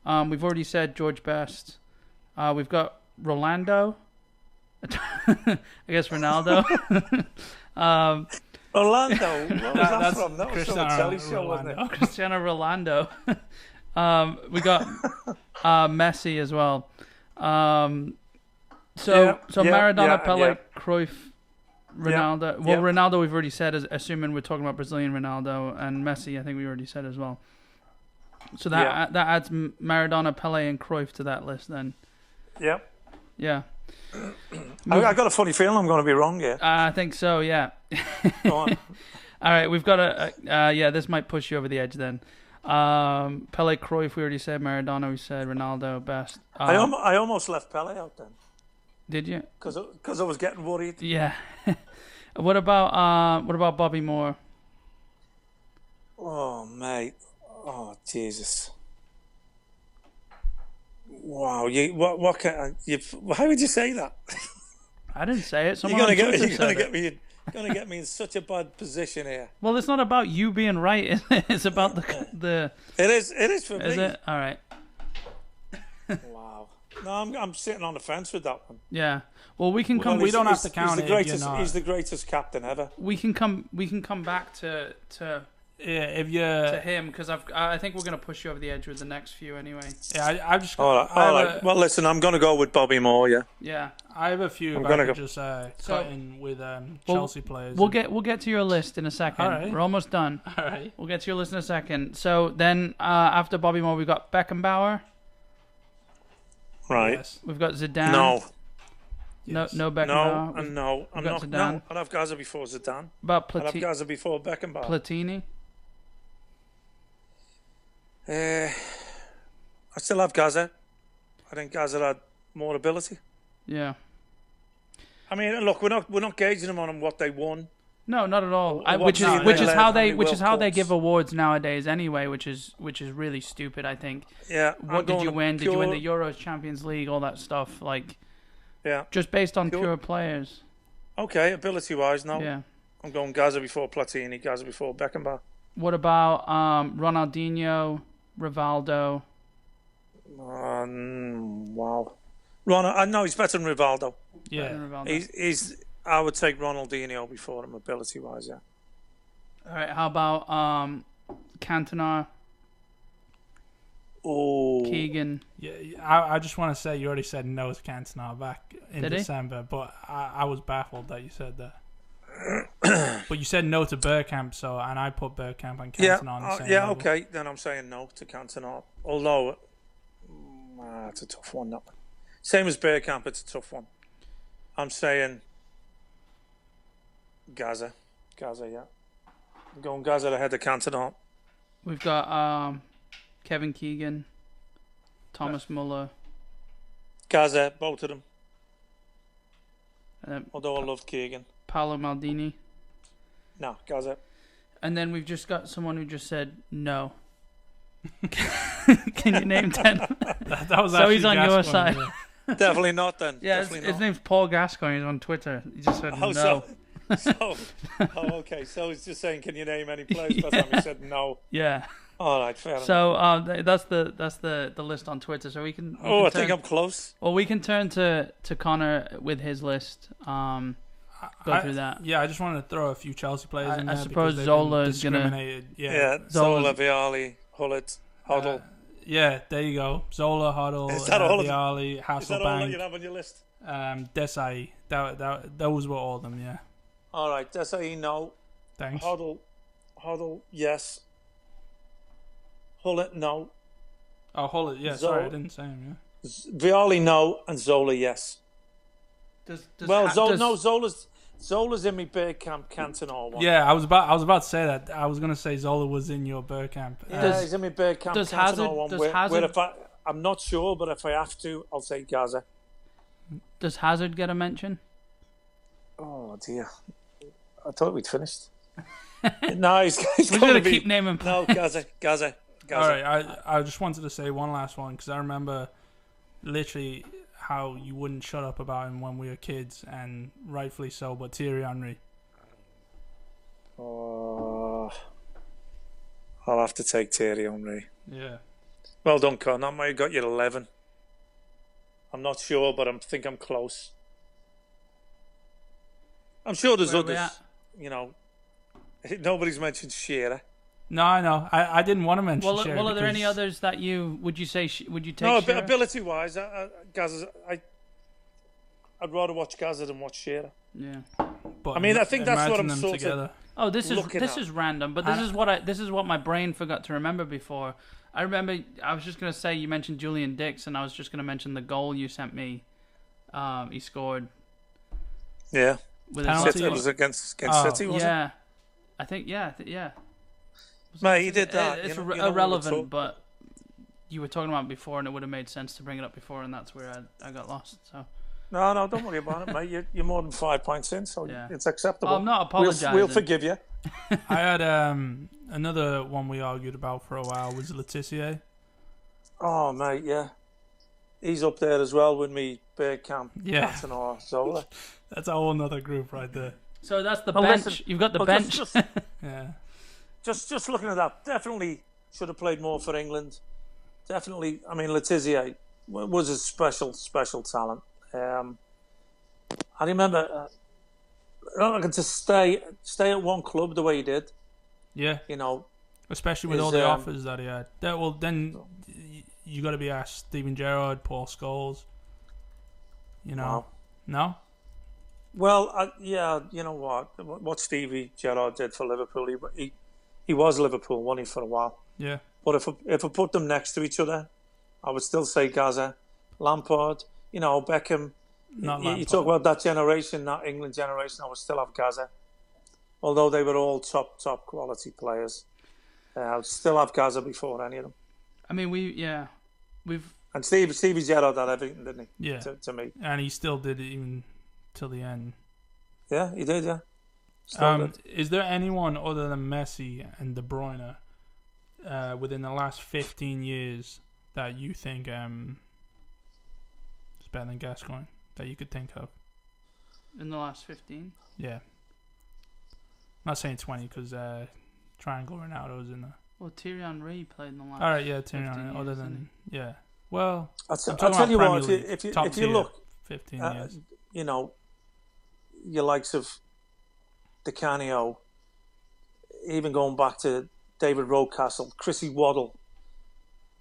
We've already said George Best. We've got Rolando. I guess Ronaldo. Orlando. What was that from? That was from a telly show, wasn't it? Cristiano Rolando. We got Messi as well. So Maradona, Pele, Cruyff, Ronaldo. Well, Ronaldo we've already said, assuming we're talking about Brazilian Ronaldo, and Messi I think we already said as well. So that adds Maradona, Pele, and Cruyff to that list then. Yeah. Yeah. I got a funny feeling I'm going to be wrong here. I think so, yeah. Go on. All right, we've got this might push you over the edge then. Pele, Cruyff, we already said. Maradona, we said. Ronaldo, best. I almost left Pele out then. Did you? Because I was getting worried. Yeah. What about Bobby Moore? Oh, mate. Oh, Jesus. Wow. How would you say that? I didn't say it. You're gonna get me in such a bad position here. Well, it's not about you being right, is it? It's about the. It is for me. Is it? All right. Wow. No, I'm sitting on the fence with that one. Yeah. Well, we can come. We don't have to count it. He's the greatest captain ever. We can come back to to him because I think we're gonna push you over the edge with the next few anyway. Yeah, I just. All right. Well, listen, I'm gonna go with Bobby Moore. Yeah. Yeah. I have a few. I could just cut in with Chelsea players. We'll get to your list in a second. All right. We're almost done. All right. We'll get to your list in a second. So then after Bobby Moore, we've got Beckenbauer. Right. Yes. We've got Zidane. No. Yes. No Beckenbauer. No. I'm not. Zidane. No. I'd have Gaza before Zidane. About I'd have Gaza before Beckenbauer. Platini. I still have Gaza. I think Gaza had more ability. Yeah. I mean, look, we're not gauging them on what they won. No, not at all. Or Which is how they give Cups. awards nowadays anyway, which is really stupid. I think. Yeah. What did you win? Did you win the Euros, Champions League, all that stuff? Like. Yeah. Just based on pure players. Okay, ability-wise, no. Yeah. I'm going Gaza before Platini, Gaza before Beckenbauer. What about Ronaldinho, Rivaldo? Wow. I know he's better than Rivaldo. Yeah. He's. I would take Ronaldinho before him, ability-wise. Yeah. All right. How about Cantona? Oh. Keegan. Yeah. I just want to say you already said no to Cantona back in December, but I was baffled that you said that. But you said no to Bergkamp, and I put Bergkamp and Cantona on the same level. Okay. Then I'm saying no to Cantona. Although, it's a tough one. That one. Same as Bergkamp, it's a tough one. I'm saying Gaza, yeah. I'm going Gaza ahead of Cantona. We've got Kevin Keegan, Thomas Muller. Gaza, both of them. Although I love Keegan. Paolo Maldini. No, Gaza. And then we've just got someone who just said no. Can you name 10? That was so he's on Gascoigne, your side. Yeah. Definitely not then. Yeah, his name's Paul Gascoigne. He's on Twitter. He just said no. Okay. So he's just saying, can you name any players? By the time he said no. Yeah. All right, fair so enough. that's the list on Twitter. So we can. I think I'm close. Well, we can turn to Connor with his list. Go through that. Yeah, I just wanted to throw a few Chelsea players in there. I suppose Zola is gonna. Yeah, Zola, Vialli, Hullet, Hoddle. Yeah, there you go. Zola, Hoddle, Vialli, Hasselbank. Is that all that you have on your list? Desai. Those were all of them. Yeah. All right, Desai, no. Thanks. Hoddle, yes. Hullet, no. Oh, Hullet, yeah. Sorry, I didn't say him. Yeah. Vialli, no, and Zola, yes. Zola's in my Bergkamp Cantona one. Yeah, I was about to say that. I was going to say Zola was in your Bergkamp. He's in my Bergkamp Cantona one. I'm not sure, but if I have to, I'll say Gaza. Does Hazard get a mention? Oh dear, I thought we'd finished. No, he's we're going to keep naming players. No, Gaza. All right, I just wanted to say one last one because I remember literally how you wouldn't shut up about him when we were kids, and rightfully so, but Thierry Henry. Oh, I'll have to take Thierry Henry. Yeah. Well done, Con. I might have got you 11. I'm not sure, but I think I'm close. I'm sure there's others. You know, nobody's mentioned Shearer. No, I know. I didn't want to mention Shearer. Well, are there any others that would you take? No, Shearer? ability-wise, I'd rather watch Gaza than watch Shearer. Yeah. But I mean, I think that's what I'm sort of. Oh, this is random, but this is what my brain forgot to remember before. I remember I was just gonna say you mentioned Julian Dix, and I was just gonna mention the goal you sent me. He scored. Yeah. With City, it was against City, wasn't it? I think yeah. Mate, he did that. It's you know irrelevant, but you were talking about it before, and it would have made sense to bring it up before, and that's where I got lost. So. No, don't worry about it, mate. You're more than 5 points in, so it's acceptable. I'm not apologising. We'll forgive you. I had another one we argued about for a while was Letitia. Oh, mate, yeah. He's up there as well with me, Bergkamp, Patanor, Zola. That's a whole other group right there. So that's the bench. Listen, you've got the bench. Yeah. Just looking at that, definitely should have played more for England. Definitely, I mean, Letitia was a special talent. I remember to stay at one club the way he did. Yeah. You know, especially with all the offers that he had. Then you got to be asked Steven Gerrard, Paul Scholes. You know, no. Well, you know what Stevie Gerrard did for Liverpool. He was Liverpool, wasn't he, for a while? Yeah. But if I put them next to each other, I would still say Gaza, Lampard, Beckham. You talk about that generation, that England generation, I would still have Gaza. Although they were all top quality players. I would still have Gaza before any of them. I mean, we've... And Stevie Gerrard had everything, didn't he? Yeah. To me. And he still did it even till the end. Yeah, he did, yeah. Still did. Is there anyone other than Messi and De Bruyne within the last 15 years that you think is better than Gascoigne that you could think of? In the last 15? Yeah. I'm not saying 20 because Triangle Ronaldo's in there. Well, Thierry Henry played in the last. Oh, All right, yeah, Thierry Henry. Other than well, I'll tell you what. If you look, 15 years. Your likes of Di Canio, even going back to David Rocastle, Chrissy Waddle,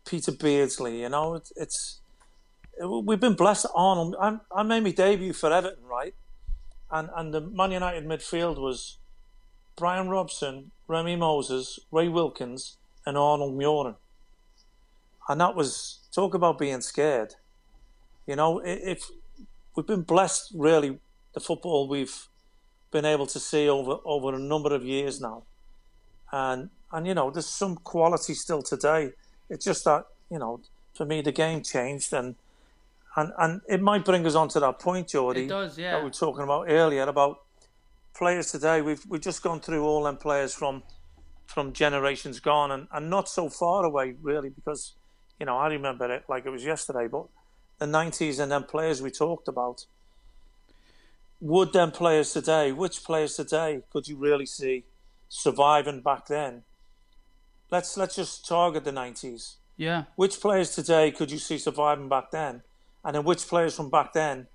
Peter Beardsley. We've been blessed. Arnold. I made my debut for Everton, right? And the Man United midfield was Brian Robson, Remy Moses, Ray Wilkins, and Arnold Muren. And that was, talk about being scared. If we've been blessed, really, the football we've been able to see over a number of years now. And there's some quality still today. It's just that, for me, the game changed. And it might bring us on to that point, Geordie. It does, yeah. That we were talking about earlier, about players today. We've just gone through all them players from generations gone and not so far away, really, because, I remember it like it was yesterday, but the 90s and them players we talked about, which players today could you really see surviving back then? Let's just target the 90s. Yeah. Which players today could you see surviving back then? And then which players from back then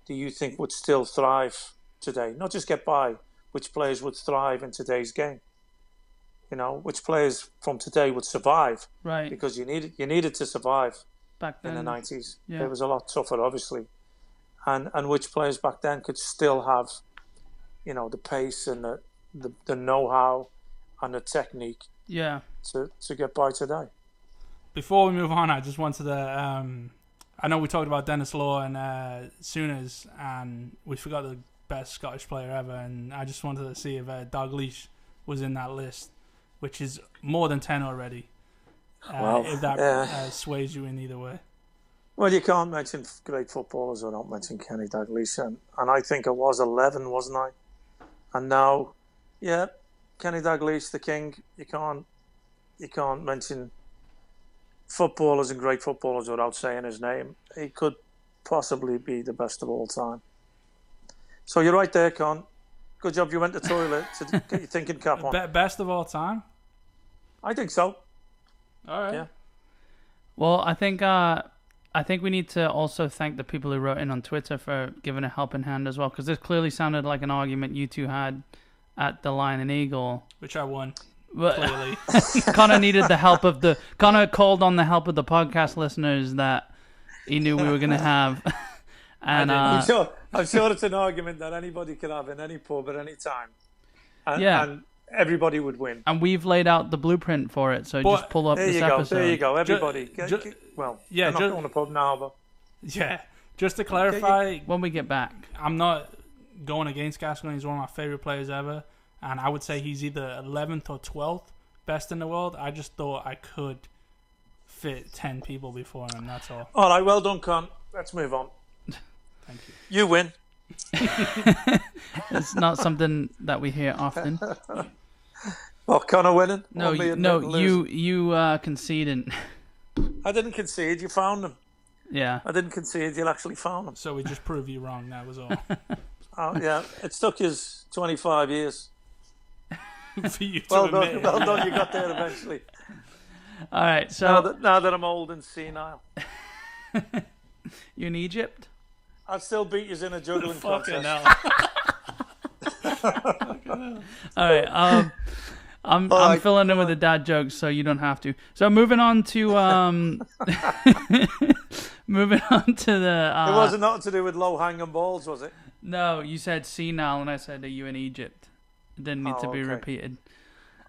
do you think would still thrive today? Not just get by, which players would thrive in today's game? Which players from today would survive? Right. Because you needed to survive back then in the 90s. Yeah. It was a lot tougher, obviously. And which players back then could still have, the pace and the know-how and the technique. Yeah. To get by today. Before we move on, I just wanted to. I know we talked about Dennis Law and Souness, and we forgot the best Scottish player ever, and I just wanted to see if Dalglish was in that list, which is more than 10 already. If that sways you in either way. Well, you can't mention great footballers without mentioning Kenny Dalglish, and I think I was 11, wasn't I? And now, Kenny Dalglish, the king. You can't mention footballers and great footballers without saying his name. He could possibly be the best of all time. So you're right there, Con. Good job you went to the toilet to get your thinking cap on. Best of all time? I think so. All right. Yeah. Well, I think we need to also thank the people who wrote in on Twitter for giving a helping hand as well, because this clearly sounded like an argument you two had at the Lion and Eagle. Which I won. Clearly. Connor called on the help of the podcast listeners that he knew we were going to have. And I'm sure it's an argument that anybody could have in any pub at any time. And everybody would win. And we've laid out the blueprint for it, so just pull up this episode. There you go, everybody. I'm not going to pub now, but... Yeah, just to clarify... When we get back. I'm not going against Gascoigne. He's one of my favourite players ever. And I would say he's either 11th or 12th best in the world. I just thought I could fit 10 people before him. That's all. All right, well done, Con. Let's move on. Thank you. You win. It's not something that we hear often. Well, Connor winning? No, you conceding. I didn't concede. You found them. Yeah. I didn't concede. You actually found them. So we just proved you wrong. That was all. Oh, yeah. It took you 25 years. For you to Well admit. done. Well done. You got there eventually. All right. So now that I'm old and senile. You in Egypt? I'd still beat you in a juggling Fucking contest. Hell. All right. I'm filling in with the dad jokes, so you don't have to. So moving on to moving on to the. It wasn't nothing to do with low hanging balls, was it? No, you said senile, and I said, "Are you in Egypt?" It didn't need to be repeated.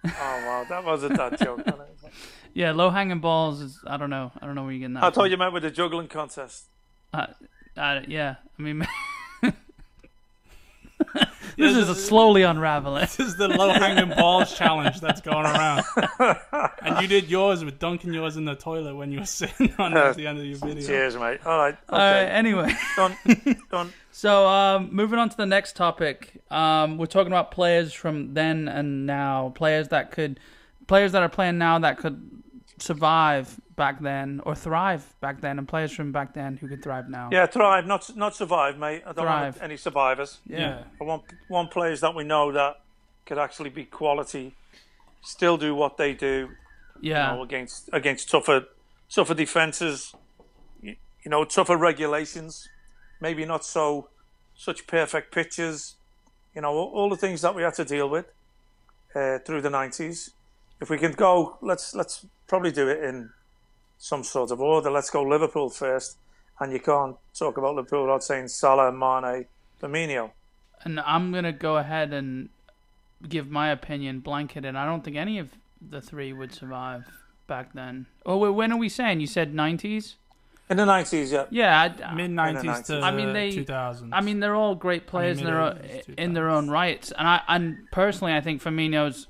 Oh wow, that was a dad joke. Wasn't it? Yeah, low hanging balls is I don't know where you're getting that. I thought you meant with the juggling contest. Yeah, I mean. This is slowly unraveling. This is the low-hanging balls challenge that's going around. And you did yours with dunking yours in the toilet when you were sitting on it at the end of your video. Cheers, mate. All right. Okay. All right. Anyway, Done. So moving on to the next topic, we're talking about players from then and now, players that are playing now that could survive back then or thrive back then, and players from back then who could thrive now. Yeah, thrive, not survive, mate. I don't Thrive. want any survivors. Yeah. I want players that we know that could actually be quality, still do what they do. Yeah. You know, against tougher defenses, tougher regulations, maybe not such perfect pitches. All the things that we had to deal with through the 90s. If we can go, let's probably do it in some sort of order. Let's go Liverpool first, and you can't talk about Liverpool without saying Salah, Mane, Firmino. And I'm gonna go ahead and give my opinion blanketed. I don't think any of the three would survive back then. Oh, wait, when are we saying? You said 90s? In the 90s, yeah. Yeah, mid-90s to 2000s. I mean, they're all great players in their own rights. And personally, I think Firmino's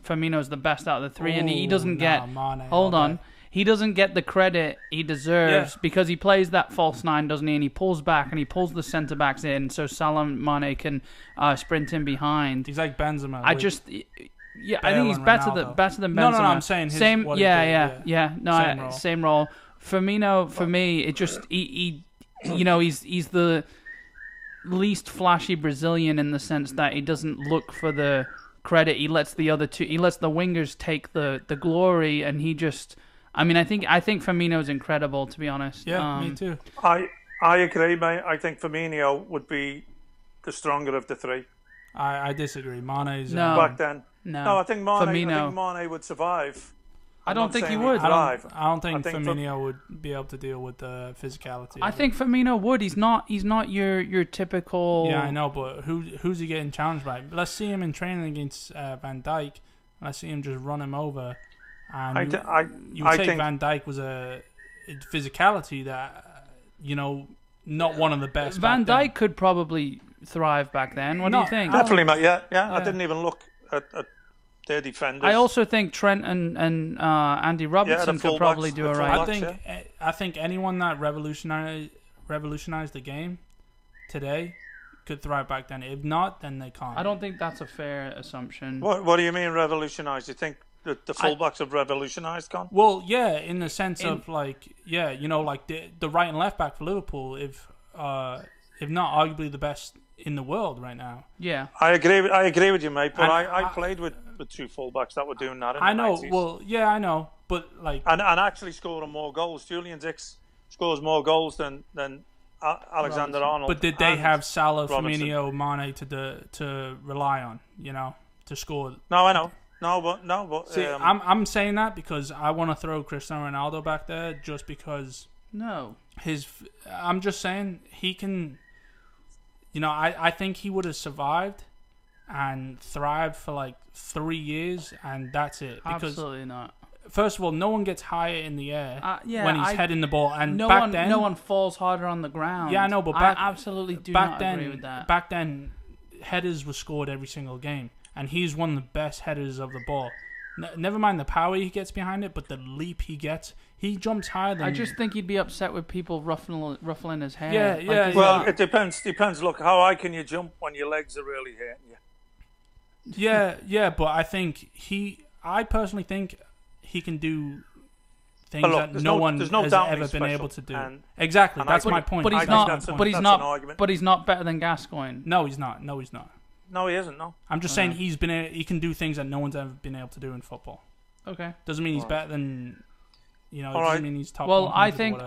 the best out of the three, and he doesn't get. Mane, hold on. He doesn't get the credit he deserves because he plays that false nine, doesn't he? And he pulls back and he pulls the centre backs in so Salah and Mane can sprint in behind. He's like Benzema. I think he's better than Benzema. No, I'm saying same. Same role. Same role. Firmino, for me, it just he's the least flashy Brazilian in the sense that he doesn't look for the credit. He lets the wingers take the glory, and he just. I mean, I think Firmino's incredible, to be honest. Yeah, me too. I agree, mate. I think Firmino would be the stronger of the three. I disagree. Mane's back then. No, I think Mane would survive. I don't think he would. I don't think Firmino would be able to deal with the physicality. I think Firmino would. He's not your typical. Yeah, I know, but who's he getting challenged by? Let's see him in training against Van Dijk. Let's see him just run him over. And you would say Van Dijk was a physicality that not one of the best. Van Dijk could probably thrive back then. What do you think? Definitely, mate. Yeah. I didn't even look at their defenders. I also think Trent and Andy Robertson could probably do alright. I think anyone that revolutionized the game today could thrive back then. If not, then they can't. I don't think that's a fair assumption. What do you mean revolutionized? You think the fullbacks have revolutionised, Con? Well, yeah, in the sense of like the right and left back for Liverpool, if not arguably the best in the world right now. Yeah, I agree with you, mate. But I played with two fullbacks that were doing that. In the 90s. Well, yeah, I know, but like and actually scoring more goals. Julian Dix scores more goals than Alexander Arnold. But did they have Salah, Firmino, Mane to rely on? To score? No, I know. No, but see, I'm saying that because I want to throw Cristiano Ronaldo back there just because. No. I'm just saying he can. I think he would have survived and thrived for like 3 years, and that's it. Because absolutely not. First of all, no one gets higher in the air when he's heading the ball, and no one falls harder on the ground. Yeah, I know, but I absolutely do not agree with that. Back then, headers were scored every single game. And he's one of the best headers of the ball. Never mind the power he gets behind it, but the leap he gets. He jumps higher than... I just think he'd be upset with people ruffling his hair. Yeah. Well, it depends. Look, how high can you jump when your legs are really hitting you? Yeah, but I think I personally think he can do things that no one has ever been able to do. Exactly, that's my point. But he's not better than Gascoigne. No, he's not. No, he isn't. No. I'm just saying he can do things that no one's ever been able to do in football. Okay. Doesn't mean he's better than. Doesn't mean he's top. Well, I think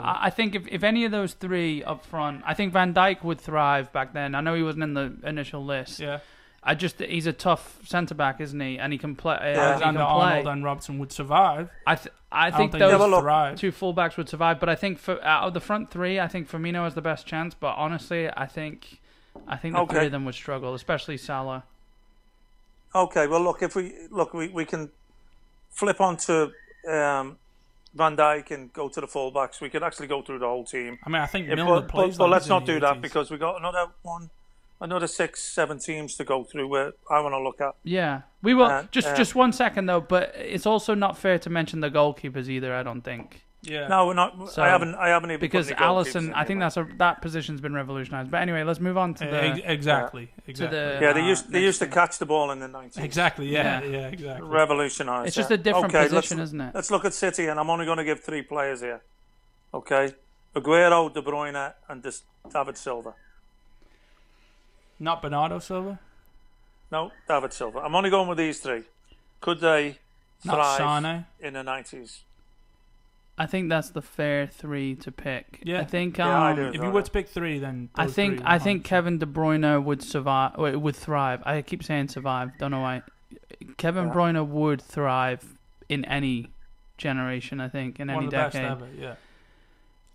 if any of those three up front, I think Van Dijk would thrive back then. I know he wasn't in the initial list. Yeah. He's a tough centre back, isn't he? And he can play. Alexander-Arnold and Robertson would survive. I think those two fullbacks would survive, but I think out of the front three, I think Firmino has the best chance. But honestly, I think the three of them would struggle, especially Salah. Okay, well, we can flip onto Van Dijk and go to the fullbacks. We could actually go through the whole team. I mean, I think Milner plays. But let's not do that because we got another 6-7 teams to go through where I want to look at. Yeah, we will. Just 1 second though, but it's also not fair to mention the goalkeepers either. I don't think. Yeah. No, we're not. So, I haven't even because Alisson. I think that position's been revolutionised. But anyway, let's move on to the exactly. They used to catch the ball in the 90s. Exactly. Yeah. Exactly. Revolutionised. It's just a different position, isn't it? Let's look at City, and I'm only going to give 3 players here. Okay, Aguero, De Bruyne, and David Silva. Not Bernardo Silva? No, David Silva. I'm only going with these 3. Could they thrive in the 90s? I think that's the fair 3 to pick. Yeah. I think if you were to pick 3, then I think Kevin De Bruyne would thrive. I keep saying survive. Don't know why. Kevin De Bruyne would thrive in any generation. I think in any decade. One of the best ever. Yeah.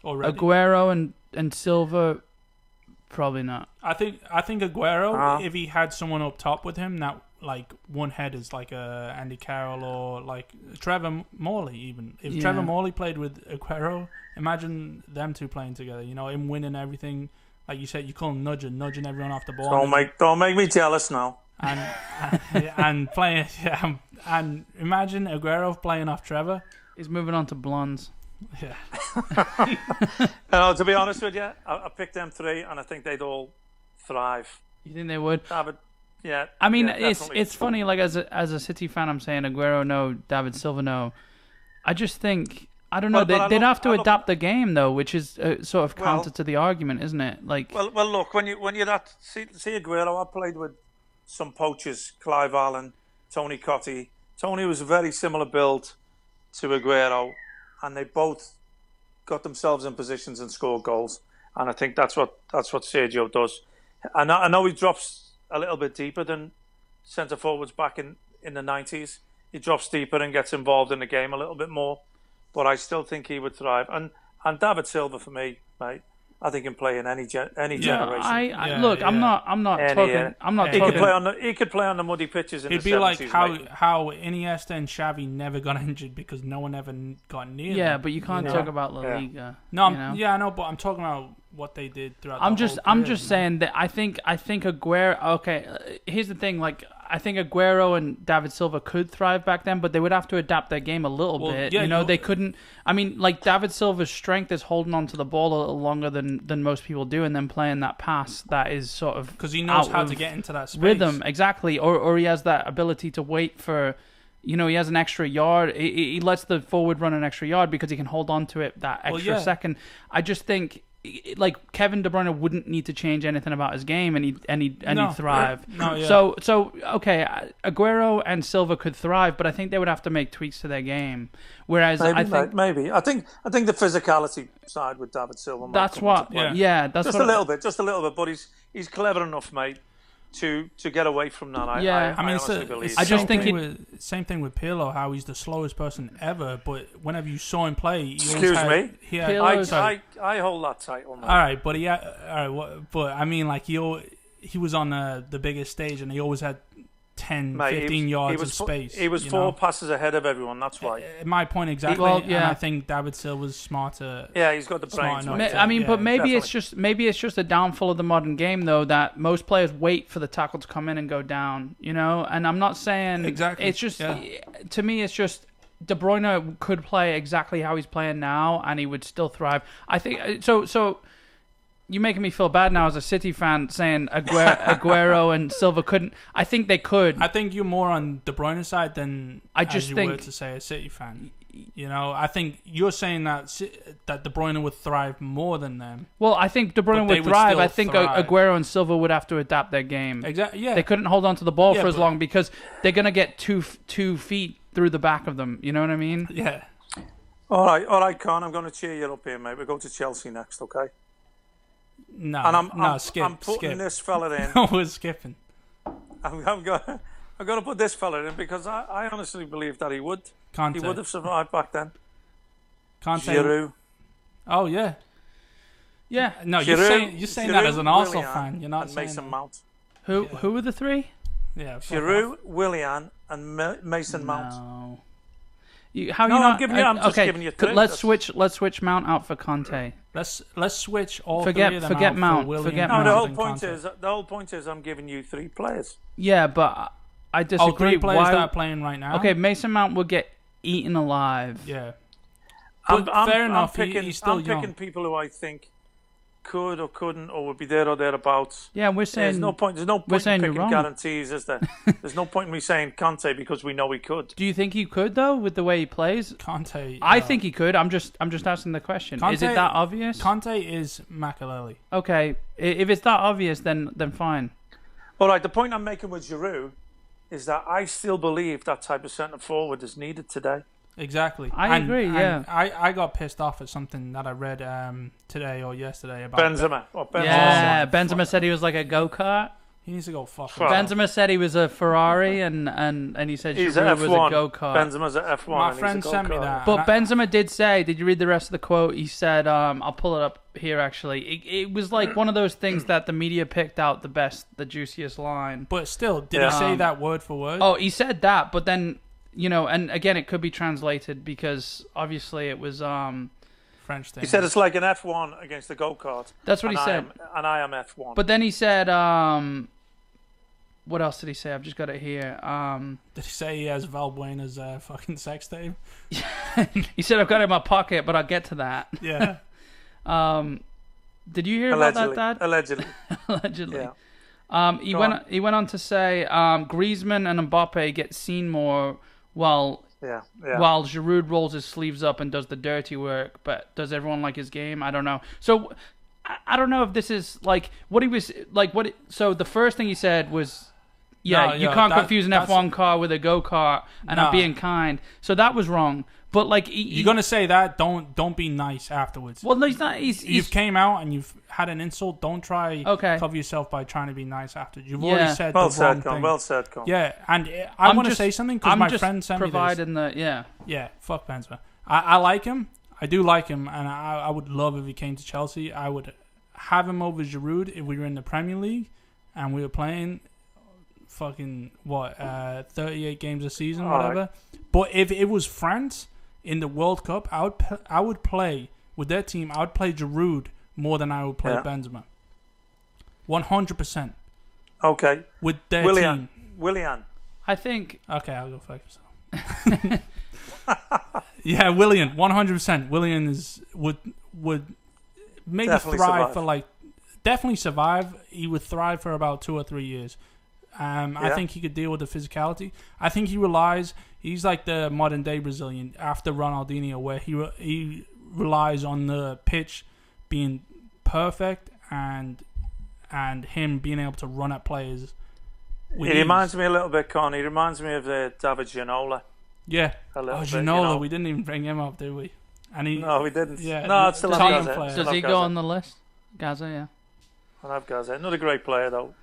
Already. Aguero and Silva. Probably not. I think Aguero, if he had someone up top with him, that like one head is like Andy Carroll or like Trevor Morley even. If Trevor Morley played with Aguero, imagine them two playing together. Him winning everything. Like you said, you call him nudging everyone off the ball. Don't make me jealous now. And playing and imagine Aguero playing off Trevor. He's moving on to blondes. Yeah. To be honest with you, I picked them 3, and I think they'd all thrive. You think they would? Yeah. I mean, it's funny. Like as a City fan, I'm saying Aguero no, David Silva no. I just think I don't know. They'd have to adapt the game though, which is sort of counter to the argument, isn't it? Like, well, look when you're that see Aguero. I played with some poachers, Clive Allen, Tony Cottee. Tony was a very similar build to Aguero. And they both got themselves in positions and scored goals, and I think that's what Sergio does. And I know he drops a little bit deeper than centre forwards back in the 90s. He drops deeper and gets involved in the game a little bit more, but I still think he would thrive. And David Silva for me, mate. I think he can play in any generation. Look, I'm not talking. He could play on the muddy pitches in the 70s. It'd be like how Iniesta and Xavi never got injured because no one ever got near them. Yeah, but you can't talk about La Liga. No, I know, but I'm talking about what they did throughout. I'm just saying that I think Aguero. Okay, here's the thing. Like, I think Aguero and David Silva could thrive back then, but they would have to adapt their game a little bit. Yeah, they couldn't. I mean, like David Silva's strength is holding on to the ball a little longer than most people do, and then playing that pass that is sort of because he knows how to get into that space. Rhythm, exactly, or he has that ability to wait for. He has an extra yard. He lets the forward run an extra yard because he can hold on to it that extra second. I just think. Like Kevin De Bruyne wouldn't need to change anything about his game, and he'd thrive. So okay, Aguero and Silva could thrive, but I think they would have to make tweaks to their game. Whereas I think I think the physicality side with David Silva. That's what. That's just a little bit. But he's clever enough, mate. To get away from that, I mean, I just think same thing with Pirlo. How he's the slowest person ever, but whenever you saw him play, I hold that title. Man. All right, but but I mean, like he was on the biggest stage, and he always had 10, Mate, 15 yards of space. He was 4 passes ahead of everyone. That's why. My point exactly. Well, yeah. And I think David Silva's smarter. Yeah, he's got the brains. I mean, but maybe it's just a downfall of the modern game, though, that most players wait for the tackle to come in and go down. You know, and I'm not saying exactly. It's just to me, it's just De Bruyne could play exactly how he's playing now, and he would still thrive. I think so. So. You're making me feel bad now as a City fan saying Aguero and Silva couldn't. I think they could. I think you're more on De Bruyne's side than I just think, were to say a City fan. You know, I think you're saying that De Bruyne would thrive more than them. Well, I think De Bruyne would thrive. I think Aguero and Silva would have to adapt their game. Exactly. Yeah. They couldn't hold on to the ball for as long because they're gonna get two feet through the back of them. You know what I mean? Yeah. All right, Con. I'm going to cheer you up here, mate. We go to Chelsea next, okay? No, and I'm putting skip. this fella in. No, we're skipping. I'm going to put this fella in because I honestly believe that he would. Conte. He would have survived back then. Conte. Giroud. Oh yeah. Yeah. No, Giroud, you're saying that as an Arsenal fan. You're not and saying Mason that. Mount. Who were the three? Yeah. Giroud, Willian, and Mason Mount. No. I'm just giving you three. Let's switch Mount out for Conte. Let's switch all three of them forget out Mount. For Willian. Forget no, Mount. the whole point is I'm giving you 3 players. Yeah, but I disagree. 3 players that are playing right now. Okay, Mason Mount will get eaten alive. Yeah. Fair enough. He's still young. I'm picking people who I think could or couldn't or would be there or thereabouts. Yeah, we're saying there's no point in picking guarantees, is there? There's no point in me saying Conte because we know he could. Do you think he could though, with the way he plays? Conte. I think he could. I'm just asking the question. Is it that obvious? Centre is Makelele. Okay, if it's that obvious, then fine. All right. The point I'm making with Giroud is that I still believe that type of centre forward is needed today. Exactly. I agree, yeah. I got pissed off at something that I read today or yesterday about Benzema. Benzema said he was like a go-kart. He needs to go fuck Well, Benzema said he was a Ferrari and he said Giroud was a go-kart. Benzema's an F1. My friend sent me that. But Benzema did say, did you read the rest of the quote? He said, I'll pull it up here actually. It was like one of those things that the media picked out the juiciest line. But still, did he say that word for word? Oh, he said that, but then... You know, and again, it could be translated because obviously it was French thing. He said it's like an F1 against the go-kart. That's what he said. And I am F1. But then he said, what else did he say? I've just got it here. Did he say he has Valbuena's fucking sex tape? He said, I've got it in my pocket, but I'll get to that. Yeah. Did you hear about that, Dad? Allegedly. Allegedly. Yeah. He went on to say Griezmann and Mbappe get seen more while Giroud rolls his sleeves up and does the dirty work, but does everyone like his game? I don't know. So I don't know if this is like what he was like. So the first thing he said was, you can't confuse an F1 car with a go-kart, and I'm being kind. So that was wrong. But like you're gonna say that, don't be nice afterwards. Well, no, he's not. You've came out and you've had an insult. Don't try cover yourself by trying to be nice after. You've already said the wrong thing. Well said, Con. Yeah, and I want to say something because my friend sent me this. Yeah, fuck Benzema. I like him. I do like him, and I would love if he came to Chelsea. I would have him over Giroud if we were in the Premier League and we were playing fucking 38 games a season, whatever. Right. But if it was France in the World Cup, I would play with their team. I would play Giroud more than I would play Benzema. 100%. Okay. With their team. Willian. I think. Okay, I'll go fuck yourself. Yeah, Willian. 100%. Willian would maybe definitely thrive for definitely survive. He would thrive for about 2 or 3 years. I think he could deal with the physicality. I think he's like the modern day Brazilian after Ronaldinho, where he relies on the pitch being perfect and him being able to run at players. He reminds me a little bit, Con. He reminds me of David Ginola. Yeah. Ginola. We didn't even bring him up, did we? No, we didn't. Yeah. No, it's still on Gaza. Does he go on the list? Gaza, yeah. I love Gaza. Another great player, though.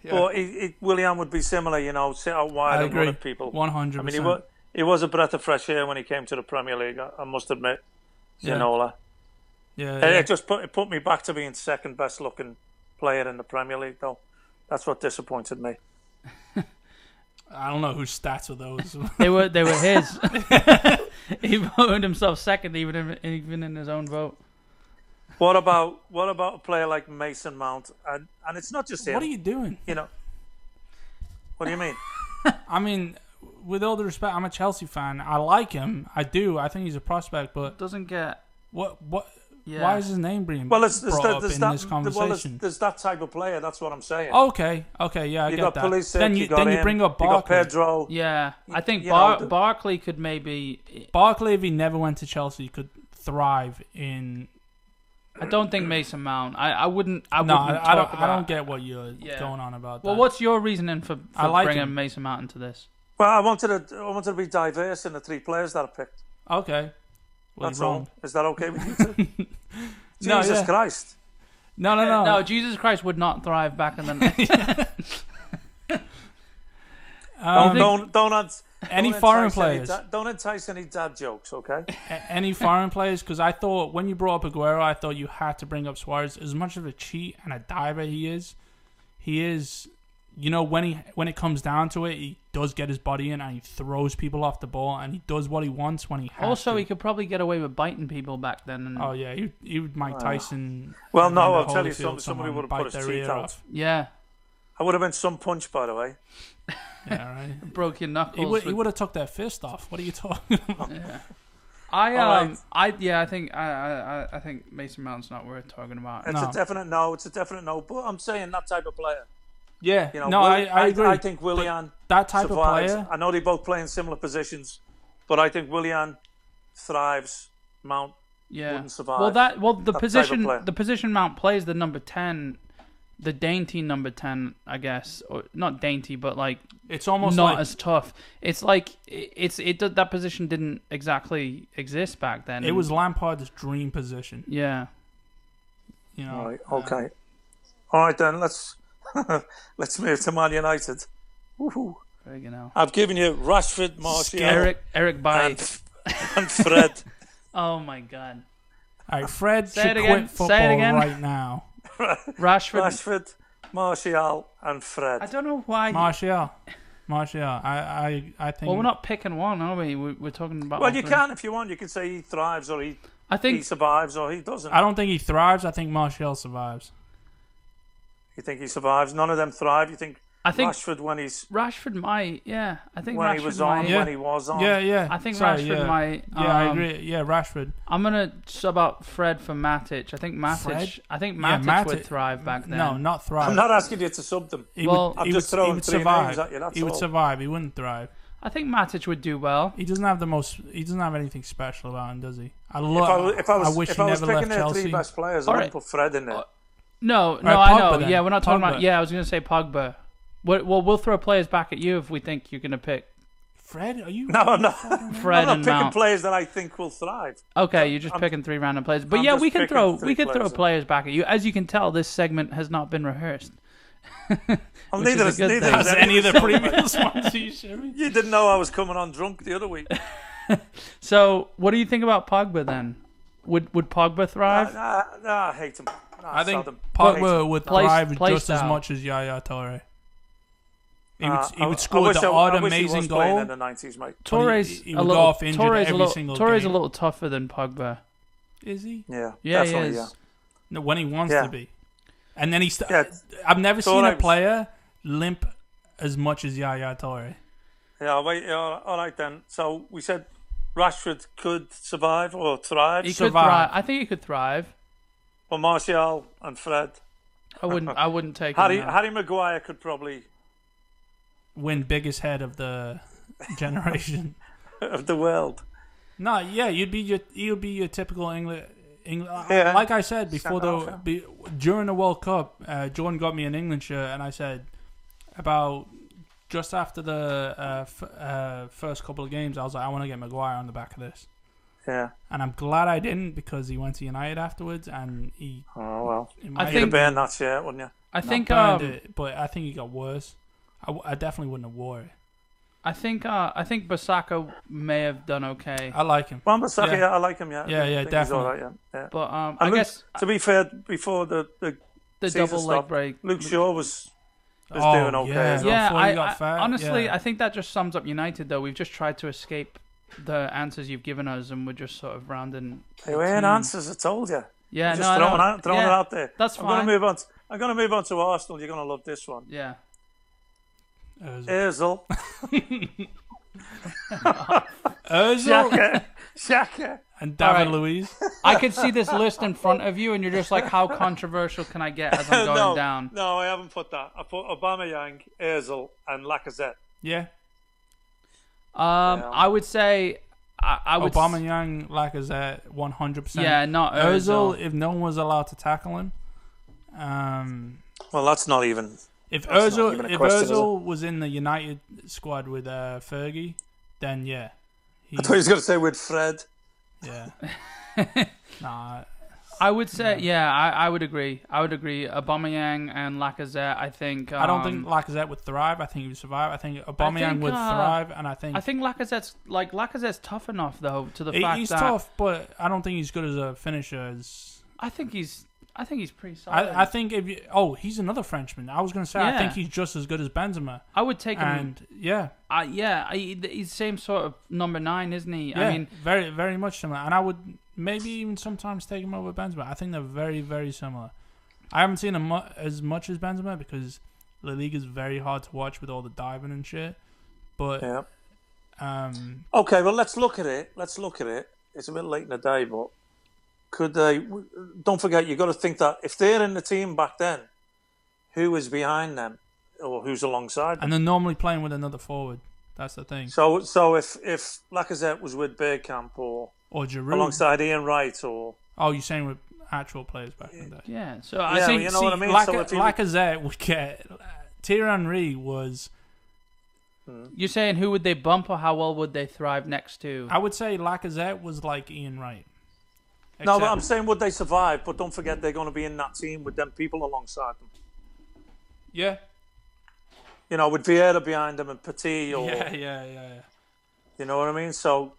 Yeah. But Willian would be similar, sit out wide and run at people. 100%. I mean, he was a breath of fresh air when he came to the Premier League, I must admit. Ginola. Yeah. It just put me back to being second best looking player in the Premier League, though. That's what disappointed me. I don't know whose stats were those. They were his. He voted himself second, even in his own vote. What about a player like Mason Mount? And it's not just him. What are you doing? You know. What do you mean? I mean, with all the respect, I'm a Chelsea fan. I like him. I do. I think he's a prospect, but Doesn't get what? Yeah. Why is his name being Well, brought up in this conversation? There's that type of player. That's what I'm saying. Okay, yeah, I You get got that. Pulisic, Then you bring up You got Barkley. Pedro. Yeah, I think You know, Barkley could maybe. Barkley, if he never went to Chelsea, could thrive in. I don't think Mason Mount. I wouldn't. I don't get what you're going on about. Well, that. what's your reasoning for bringing him. Mason Mount into this? Well, I wanted to be diverse in the 3 players that I picked. Okay. Well, That's all. Is that okay with you two? No, Jesus Christ. No. Jesus Christ would not thrive back in the. Any foreign players? Don't entice any dad jokes, okay? Any foreign players? Because I thought when you brought up Aguero, I thought you had to bring up Suarez. As much of a cheat and a diver he is. You know, when it comes down to it, he does get his body in and he throws people off the ball and he does what he wants when he has Also, to. he could probably get away with biting people back then. And... Oh yeah, he would Mike Tyson. Well, no, I'll tell you something. Somebody would have put his teeth out. Yeah. I would have been some punch, by the way. Yeah, right. Broke your knuckles. He would have took their fist off. What are you talking about? Yeah. I think Mason Mount's not worth talking about. It's a definite no. It's a definite no. But I'm saying that type of player. Yeah, you know, no, I agree. I think Willian that type survives. of player. I know they both play in similar positions, but I think Willian thrives. Mount wouldn't survive. The position Mount plays, the number 10, the dainty number 10, I guess, or not dainty, but like it's almost not like, as tough. It's like that position didn't exactly exist back then. It was Lampard's dream position. Yeah. You know. Right. Okay. All right then. Let's move to Man United. Woohoo. I've given you Rashford, Martial, Eric Bailly, and Fred. Oh my God! All right, Fred should quit football right now. Rashford, Martial, and Fred. I don't know why. Martial. I think. Well, we're not picking one, are we? We're talking about. Well, you can if you want. You can say he thrives or he survives or he doesn't. I don't think he thrives. I think Martial survives. You think he survives? None of them thrive. You think? Rashford Rashford might. Yeah, I think when Rashford he was on. might. When he was on. Yeah. I think Rashford might. Yeah, I agree. Yeah, Rashford. I'm gonna sub out Fred for Matic. I think Matic would thrive back then. No, not thrive. I'm not asking you to sub them. He would survive. He would survive. He wouldn't thrive. I think Matic would do well. He doesn't have anything special about him, does he? If I was picking their 3 best players, I wouldn't put Fred in there. No, Pogba, I know. then. Yeah, we're not talking Pogba. about. Yeah, I was gonna say Pogba. Well, we'll throw players back at you if we think you're gonna pick Fred. Are you? No, I'm not. Fred I'm and picking Mount. Players that I think will thrive. Okay, you're just picking 3 random players. But yeah, we could throw players back at you. As you can tell, this segment has not been rehearsed. Neither has any of the previous ones. You didn't know I was coming on drunk the other week. So, what do you think about Pogba then? Would Pogba thrive? I hate him. I think Pogba would thrive just as much as Yaya Toure. He would score the odd amazing goal. In the 90s, mate. Toure's he would go off injured every single game. Toure's a little tougher than Pogba. Is he? Yeah, he is. Yeah. No, when he wants to be. And then I've never seen a player limp as much as Yaya Toure. Yeah, wait. All right then. So we said Rashford could survive or thrive. He could thrive. I think he could thrive. Well, Martial and Fred. I wouldn't take Harry Maguire could probably win biggest head of the generation of the world. No, yeah, you'd be your typical England. Yeah. Like I said before, during the World Cup, Jordan got me an England shirt, and I said about just after the first couple of games, I was like, I want to get Maguire on the back of this. Yeah. And I'm glad I didn't, because he went to United afterwards, and he. Oh well. I think you'd have burned that shirt, wouldn't you? I think but I think he got worse. I definitely wouldn't have wore it. I think Bissaka may have done okay. I like him. Well, Bissaka, I like him. Yeah, yeah, definitely. All right, yeah. But I guess to be fair, before the double leg break, Luke Shaw was. is doing okay. Yeah, Yeah, before he got fat. honestly, yeah. I think that just sums up United, though. We've just tried to escape the answers you've given us, and we're just sort of rounding. They weren't answers, I told you. Yeah, just throwing it out there. That's fine. I'm going to move on to Arsenal. You're going to love this one. Yeah. Ozil. Ozil. Shaka. And David Right. Luiz. I could see this list in front of you, and you're just like, how controversial can I get as I'm going down? No, I haven't put that. I put Aubameyang, Ozil, and Lacazette. Yeah. I would say I would Aubameyang, Lacazette, 100%. Yeah, not Ozil. Ozil. If no one was allowed to tackle him. Well, that's not even. If That's not even a question, Ozil was in the United squad with Fergie, then yeah. I thought he was going to say with Fred. Yeah. Nah. I would say, I would agree. Aubameyang and Lacazette, I think. I don't think Lacazette would thrive. I think he would survive. I think Aubameyang would thrive, and I think Lacazzette's tough enough though to the fact he's that tough, but I don't think he's good as a finisher. I think he's pretty solid. I think if you, he's another Frenchman. I was going to say I think he's just as good as Benzema. I would take him. And he's same sort of number 9, isn't he? Yeah, I mean, very very much similar. And I would maybe even sometimes take him over Benzema. I think they're very very similar. I haven't seen him as much as Benzema because La Liga is very hard to watch with all the diving and shit. But okay, well let's look at it. It's a bit late in the day, but could they? Don't forget, you got to think that if they're in the team back then, who is behind them or who's alongside them? And they're normally playing with another forward. That's the thing. So if Lacazette was with Bergkamp or Giroud alongside Ian Wright or you're saying with actual players back in the day. Yeah. So I think you know what I mean. Lacazette would get Thierry Henry was. You're saying who would they bump or how well would they thrive next to? I would say Lacazette was like Ian Wright. No, but I'm saying would they survive? But don't forget they're going to be in that team with them people alongside them. Yeah. You know, with Vieira behind them and Petit or yeah. You know what I mean? So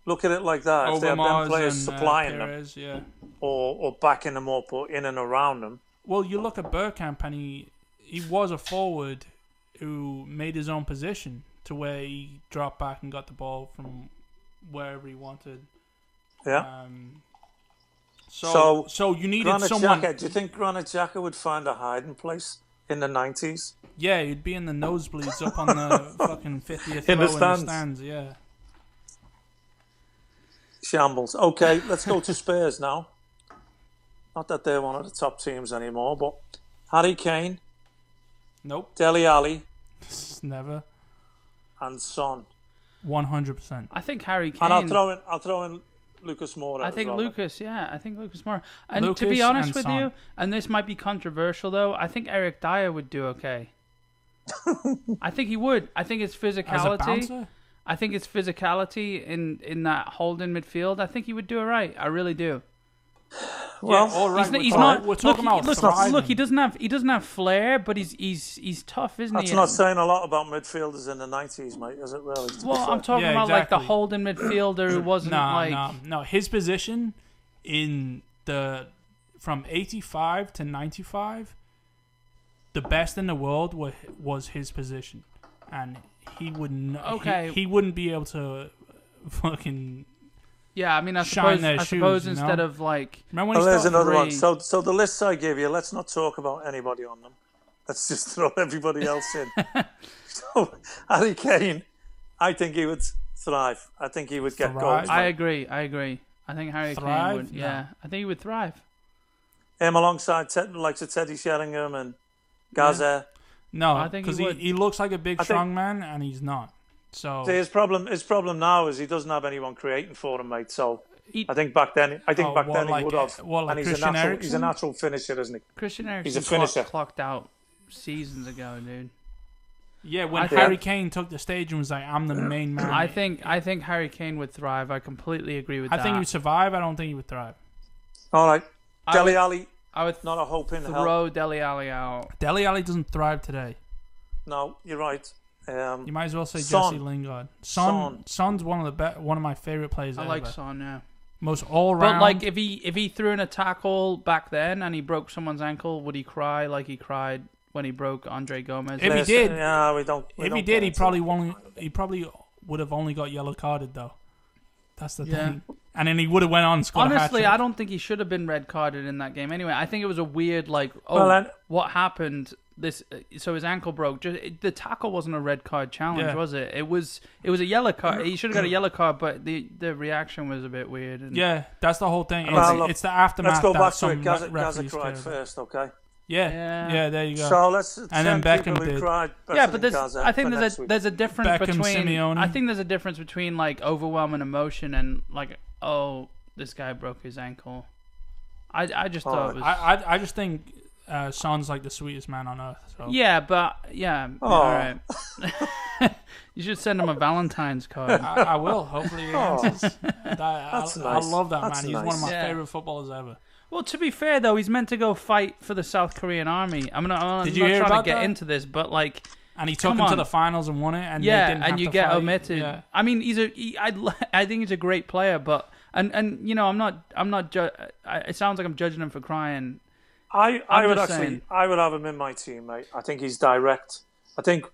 look at it like that. If they have them players supplying Perez, them, or backing them up or in and around them. Well, you look at Bergkamp and he was a forward who made his own position to where he dropped back and got the ball from wherever he wanted. Yeah. So you needed Granit someone. Xhaka, do you think Granit Xhaka would find a hiding place in the 90s? Yeah, he'd be in the nosebleeds up on the fucking 50th in row the in stands. the stands. Yeah. Shambles. Okay, let's go to Spurs now. Not that they're one of the top teams anymore, but Harry Kane, Nope. Dele Alli, Never. and Son. 100%. I think Harry Kane. And I'll throw in Lucas Moura. I think as well. Lucas Moura. And to Lucas be honest and with Son. you, and this might be controversial though, I think Eric Dyer would do okay. I think he would. I think it's As a physicality. bouncer? I think it's physicality in that holding midfield. I think he would do it right. I really do. Well, all right. He's not. We're talking about thriving. Look, he doesn't have flair, but he's tough, isn't that's he? not saying a lot about midfielders in the 90s, mate, is it really? Well, I'm talking about like the holding midfielder who wasn't No. His position in from 85 to 95, the best in the world was his position, and he wouldn't. Okay. He wouldn't be able to fucking. Yeah, I mean, I shine suppose their shoes, you know? instead of like. Remember when he there's started another one. So the lists I gave you, let's not talk about anybody on them. Let's just throw everybody else in. So Harry Kane, I think he would thrive. I think he would get goals. I agree. I think Harry Kane would. No. Yeah, I think he would thrive. Him alongside like Teddy Sheringham and Gaza. No, I think he because would. he looks like a big strong man, and he's not. So his problem now is he doesn't have anyone creating for him, mate. So I think back then he would have. Like and he's a natural finisher, isn't he? Christian Eriksen He's a finisher. clocked out seasons ago, dude. Yeah, when Harry Kane took the stage and was like, "I'm the main man." I think Harry Kane would thrive. I completely agree with that. I think he would survive. I don't think he would thrive. All right, Dele Alli. I would not a hope in hell. throw Dele Alli out. Dele Alli doesn't thrive today. No, you're right. You might as well say Son. Jesse Lingard. Son's one of my favorite players. I ever. like Son, yeah. Most all round. But like, if he threw in a tackle back then and he broke someone's ankle, would he cry like he cried when he broke Andre Gomez. If he did, yeah, we don't. If he did, he probably would have only got yellow carded though. That's the thing. And then he would have went on and scored a Honestly, hat-trick. I don't think he should have been red carded in that game. Anyway, I think it was a weird what happened? So his ankle broke. The tackle wasn't a red card challenge, was it? It was a yellow card. He should have got a yellow card, but the reaction was a bit weird. And that's the whole thing. It's the aftermath. Let's go back to it. Gaza cried first, okay? Yeah, there you go. So let's and then Beckham did. But I think there's a difference Beckham, between. Simeone. I think there's a difference between like overwhelming emotion and like, oh, this guy broke his ankle. I just thought it was. I just think Son's like the sweetest man on earth. So. Yeah, but all right. You should send him a Valentine's card. I will. Hopefully he answers. That's nice. I love that That's man. He's nice. one of my favorite footballers ever. Well, to be fair though, he's meant to go fight for the South Korean army. I'm not Did you hear trying about to get that? into this, but like, and he took him to the finals and won it. And they didn't have and you to get fight. omitted. Yeah. I mean, I think he's a great player, but and you know, I'm not. It sounds like I'm judging him for crying. I would have him in my team, mate. I think he's direct. I think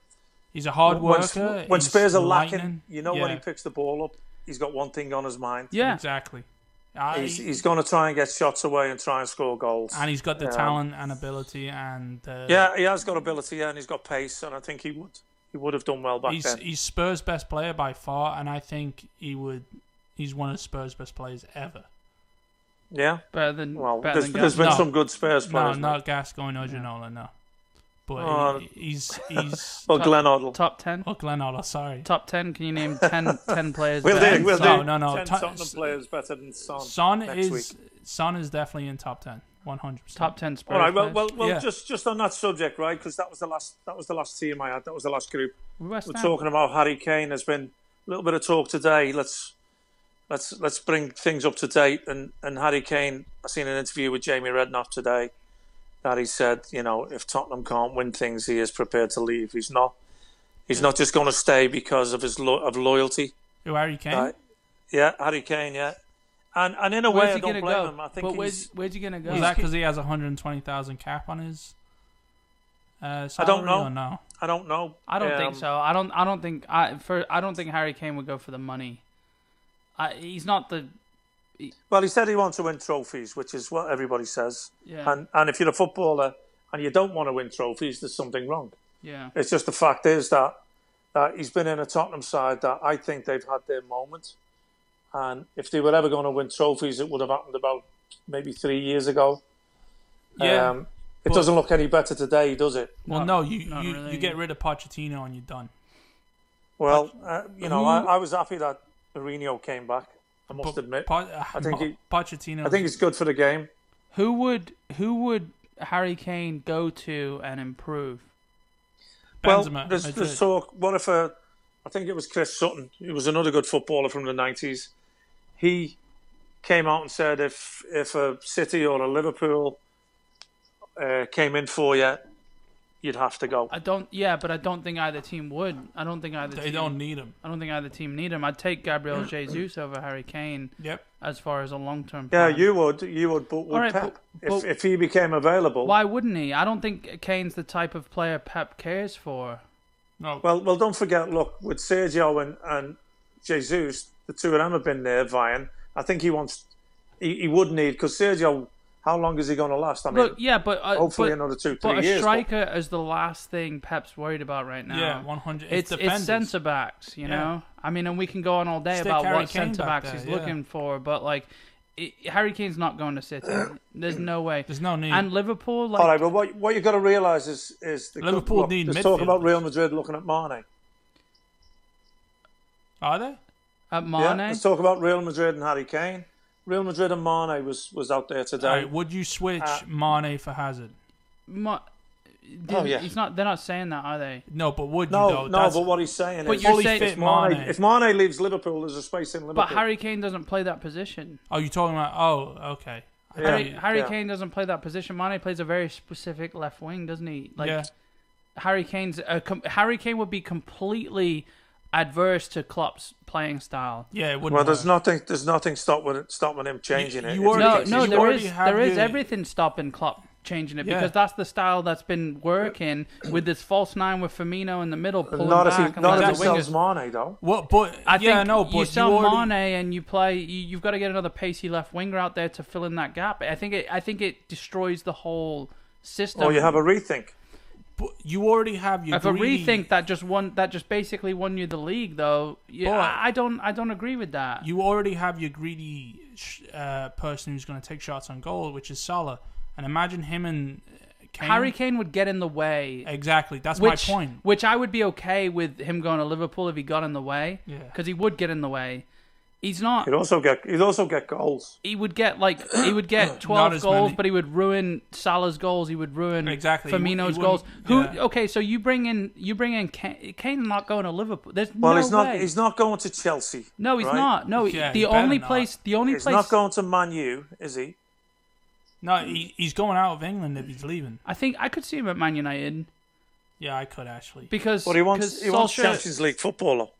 he's a hard worker. When Spurs are lacking, lightning. you know, when he picks the ball up, he's got one thing on his mind. Yeah, exactly. He's going to try and get shots away and try and score goals. And he's got the talent and ability, and he has got ability, and he's got pace, and I think he would have done well back then. He's Spurs' best player by far, and I think he's one of Spurs' best players ever. Yeah, better than there's been some good Spurs players. No, not Gascoigne or Ginola, no. But he's Glenn Hoddle. Top 10? Oh, Glenn Hoddle, sorry. Top 10? Can you name 10 players? We'll do. No. 10 Tottenham players better than Son. Son is definitely in top 10, 100%. Top 10 Spurs. All right. Well, just on that subject, right? Because that was the last team I had. That was the last group. We're Ham. talking about Harry Kane. There's been a little bit of talk today. Let's bring things up to date. And Harry Kane, I seen an interview with Jamie Redknapp today that he said, you know, if Tottenham can't win things, he is prepared to leave. He's not just going to stay because of his loyalty. Who, Harry Kane? Harry Kane. Yeah, and in a way, I don't blame him. I think. But where's he going to go? Is that because he has 120,000 cap on his? Salary, I don't know. Or no? I don't know. I don't think so. I don't think Harry Kane would go for the money. He's not the. Well, he said he wants to win trophies, which is what everybody says. Yeah. And if you're a footballer and you don't want to win trophies, there's something wrong. Yeah. It's just the fact is that he's been in a Tottenham side that I think they've had their moment. And if they were ever going to win trophies, it would have happened about maybe 3 years ago. Yeah. It doesn't look any better today, does it? Well, no. You get rid of Pochettino and you're done. Well, I was happy that Mourinho came back. I must admit. I think it's good for the game. Who would Harry Kane go to and improve? Benzema, well, there's talk. What if I think it was Chris Sutton. He was another good footballer from the 90s. He came out and said if a City or a Liverpool came in for you, you'd have to go. But I don't think either team would. They don't need him. I don't think either team need him. I'd take Gabriel Jesus over Harry Kane. Yep. As far as a long-term plan. Yeah, you would. But would Pep, if he became available? Why wouldn't he? I don't think Kane's the type of player Pep cares for. No. Well, don't forget. Look, with Sergio and Jesus, the two of them have been there vying. I think he would need, because Sergio. How long is he going to last? I mean, hopefully another 2-3 years. But a striker is the last thing Pep's worried about right now. Yeah, 100. It's centre backs, you know. I mean, and we can go on all day about what centre backs he's looking for, but like, Harry Kane's not going to City. There's no way. There's no need. And Liverpool, like, all right, but what you've got to realise is Liverpool need midfield. There's talk about Real Madrid looking at Mane. Are they? At Mane? Yeah, let's talk about Real Madrid and Harry Kane. Real Madrid and Mane was out there today. Right, would you switch Mane for Hazard? He's not. They're not saying that, are they? No, but would you though? No, but what he's saying is, you're saying fit Mane. If Mane leaves Liverpool, there's a space in Liverpool. But Harry Kane doesn't play that position. Oh, you're talking about? Oh, okay. Harry Kane doesn't play that position. Mane plays a very specific left wing, doesn't he? Harry Kane would be completely adverse to Klopp's playing style. Yeah, it wouldn't. Well, there's nothing stopping him changing it. There is everything stopping Klopp changing it because that's the style that's been working with this false nine with Firmino in the middle pulling not back. If he sells Mane though. What? But I think but you sell Mane and you play. You've got to get another pacey left winger out there to fill in that gap. I think it destroys the whole system. Or you have a rethink. But you already have your. If a rethink that just basically won you the league, though. Yeah, I don't agree with that. You already have your greedy person who's going to take shots on goal, which is Salah. And imagine him and Kane. Harry Kane would get in the way. Exactly, that's my point. Which I would be okay with him going to Liverpool if he got in the way. Yeah, because he would get in the way. He's not. He'd also get goals. He would get 12 goals, many. But he would ruin Salah's goals. He would ruin Firmino's goals. Okay, so you bring in Kane. Kane not going to Liverpool. There's no way. He's not going to Chelsea. No, he's not. No, the only place. He's not going to Man U, is he? No, he's going out of England if he's leaving. I think I could see him at Man United. Yeah, I could actually. But he wants Champions League football.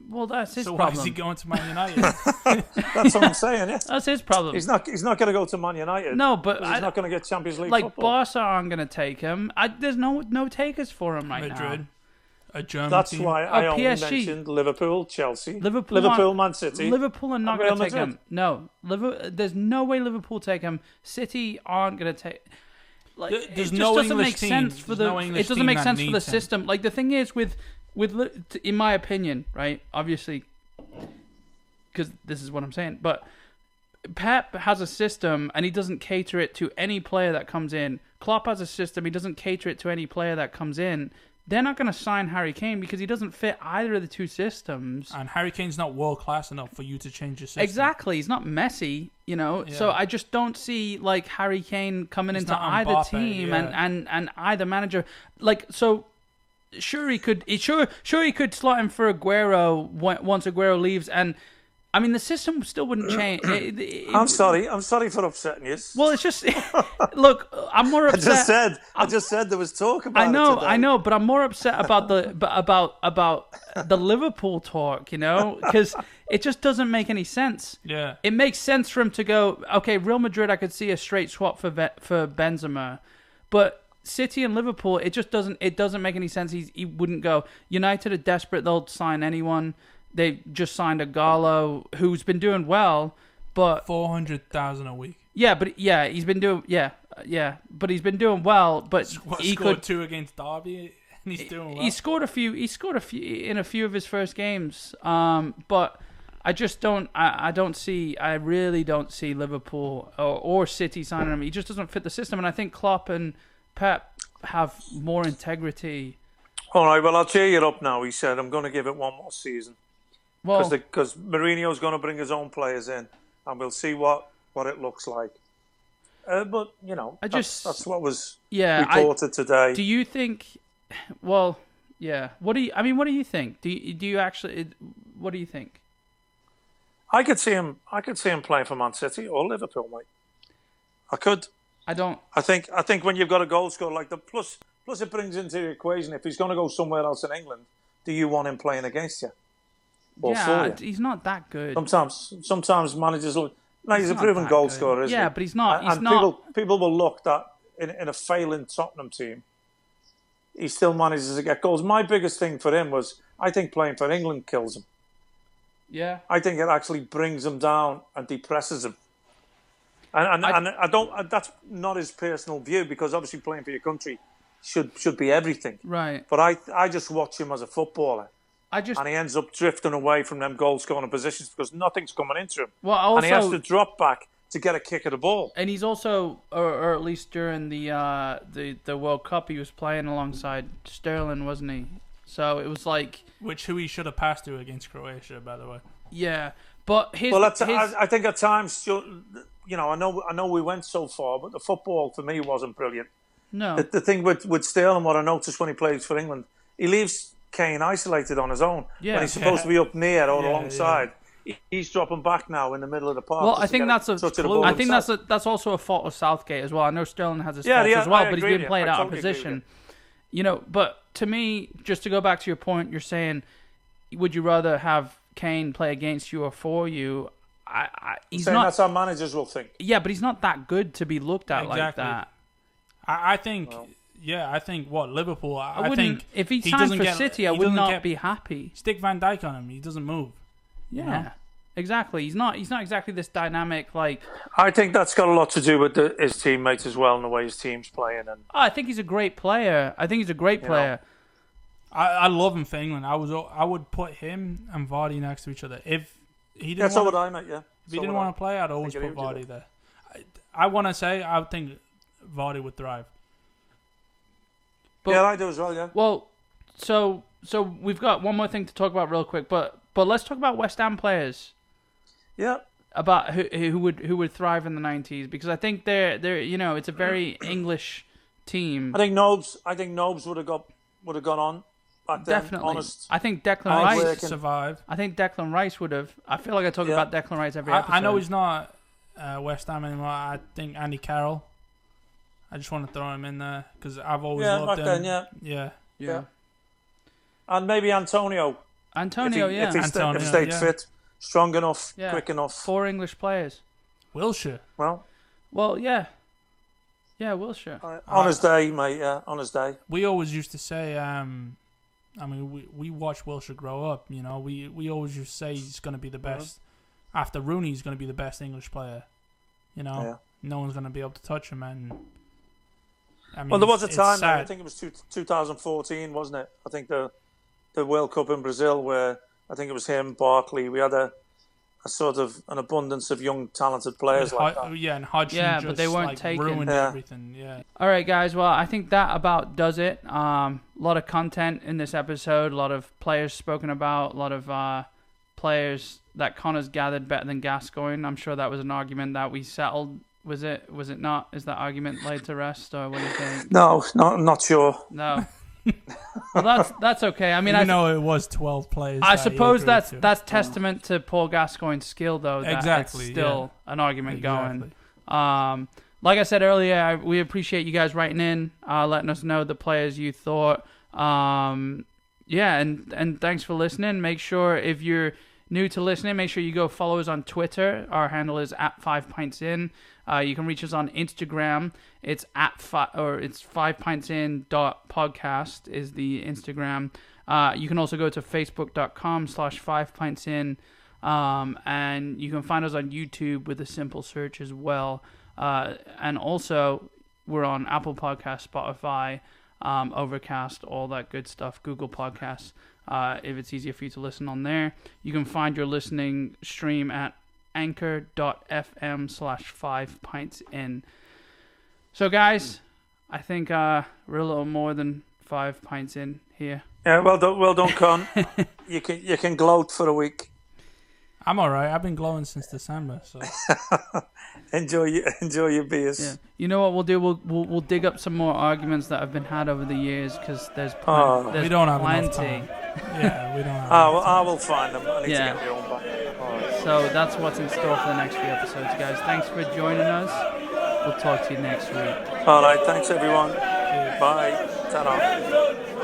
Well, that's his problem. So why is he going to Man United? That's what I'm saying. Yeah, that's his problem. He's not going to go to Man United. No, but he's not going to get Champions League football. Barca aren't going to take him. There's no takers for him right Madrid. now. A German That's team. why I only PSG. mentioned Liverpool, Chelsea, Liverpool, Man City. Liverpool are not going to take him. No, there's no way Liverpool take him. City aren't going to take. It just doesn't make sense for the. It doesn't make sense for the system. Like the thing is with, in my opinion, right? Obviously, because this is what I'm saying, but Pep has a system and he doesn't cater it to any player that comes in. Klopp has a system, he doesn't cater it to any player that comes in. They're not going to sign Harry Kane because he doesn't fit either of the two systems. And Harry Kane's not world class enough for you to change your system. Exactly, he's not Messi, Yeah. So I just don't see Harry Kane coming into either Mbappe, team and either manager. Sure he could slot him for Aguero once Aguero leaves, and I mean the system still wouldn't change. I'm sorry for upsetting you. Well, it's just look. I'm more upset. I just said there was talk about. I know, but I'm more upset about the Liverpool talk. Because it just doesn't make any sense. Yeah, it makes sense for him to go. Okay, Real Madrid, I could see a straight swap for Benzema, but City and Liverpool, it just doesn't. It doesn't make any sense. He wouldn't go. United are desperate; they'll sign anyone. They just signed a Gallo who's been doing well, but 400,000 a week. Yeah, but he's been doing but he's been doing well. But he scored 2 against Derby, and he's doing well. He scored a few in a few of his first games. But I just don't. I really don't see Liverpool or City signing him. He just doesn't fit the system, and I think Klopp and Pep have more integrity. All right, well, I'll cheer you up now. He said, I'm going to give it one more season. Because Mourinho's going to bring his own players in, and we'll see what it looks like. But that's what was reported today. Do you think? Well, yeah. What do you think? Do you actually? What do you think? I could see him playing for Man City or Liverpool, mate. I could. I don't. I think when you've got a goal scorer like the plus it brings into the equation if he's going to go somewhere else in England, do you want him playing against you? He's not that good. Sometimes managers look. No, he's a proven goal scorer, isn't he? Yeah, but he's not. People will look that in a failing Tottenham team, he still manages to get goals. My biggest thing for him was I think playing for England kills him. Yeah, I think it actually brings him down and depresses him. And I don't. That's not his personal view because obviously playing for your country should be everything. Right. But I just watch him as a footballer. And he ends up drifting away from them goal-scoring positions because nothing's coming into him. Well, also, and he has to drop back to get a kick at the ball. And he's also, or at least during the World Cup, he was playing alongside Sterling, wasn't he? So it was like... who he should have passed to against Croatia, by the way. Yeah, but I think at times, I know we went so far, but the football for me wasn't brilliant. No. The thing with Sterling, what I noticed when he plays for England, he leaves Kane isolated on his own when he's supposed to be up near or alongside. Yeah. He's dropping back now in the middle of the park. Well, I think that's that's also a fault of Southgate as well. I know Sterling has his faults as well, but he's been played out of position. But to me, just to go back to your point, you're saying, would you rather have Kane play against you or for you? He's not. That's how managers will think. Yeah, but he's not that good to be looked at like that. I think. Well, yeah, I think Liverpool. I think if he signed for City, I would not be happy. Stick Van Dijk on him; he doesn't move. Yeah, you know? Exactly. He's not exactly this dynamic like. I think that's got a lot to do with his teammates as well and the way his team's playing. And I think he's a great player. I love him for England. I would put him and Vardy next to each other. If he didn't, so would I, mate. Yeah. If he didn't want to play, I'd always put Vardy there. I want to say I would think Vardy would thrive. But, yeah, I do as well. Yeah. Well, so we've got one more thing to talk about real quick, but let's talk about West Ham players. Yeah. About who would thrive in the 90s, because I think they're it's a very English team. I think Nobes would have gone on back then. Definitely. Honest. I think Declan Rice survived. I think Declan Rice would have. I feel like I talk about Declan Rice every episode. I know he's not West Ham anymore. I think Andy Carroll. I just want to throw him in there because I've always loved him. Then, yeah. And maybe Antonio. If he stayed fit, strong enough, quick enough. 4 English players. Wilshere. Well, yeah. Yeah, Wilshere. On his day, mate. Yeah, on his day. We always used to say, we watched Wilshere grow up. You know, we always used to say he's going to be the best. After Rooney, he's going to be the best English player. You know, no one's going to be able to touch him. And there was a time. I think it was 2014, wasn't it? I think the World Cup in Brazil, where I think it was him, Barkley. We had a sort of an abundance of young, talented players like that. Yeah, and Hodgson but they weren't taken. Ruined everything. Yeah. All right, guys. Well, I think that about does it. A lot of content in this episode. A lot of players spoken about. A lot of players that Connor's gathered better than Gascoigne. I'm sure that was an argument that we settled. Was it not? Is that argument laid to rest, or what do you think? No, not sure. No. Well, that's okay. I mean, I know it was 12 players. I suppose that's testament to Paul Gascoigne's skill, though. That exactly. It's still an argument going. Like I said earlier, we appreciate you guys writing in, letting us know the players you thought. And thanks for listening. Make sure if you're new to listening, make sure you go follow us on Twitter. Our handle is @5PintsIn. You can reach us on Instagram. It's it's 5pintsin.podcast is the Instagram. You can also go to facebook.com/5pintsin. And you can find us on YouTube with a simple search as well. And also, we're on Apple Podcasts, Spotify, Overcast, all that good stuff, Google Podcasts. If it's easier for you to listen on there. You can find your listening stream at anchor.fm/5pintsin. So, guys, I think we're a little more than 5 pints in here. Yeah, well done, Con. You can gloat for a week. I'm all right. I've been glowing since December, so enjoy your beers. Yeah. You know what we'll do? We'll dig up some more arguments that have been had over the years because there's plenty. We don't have enough time. Yeah, we don't have. I will find them. I need to get my own back. Right. So that's what's in store for the next few episodes, guys. Thanks for joining us. We'll talk to you next week. All right. Thanks, everyone. Bye. Ta-ra.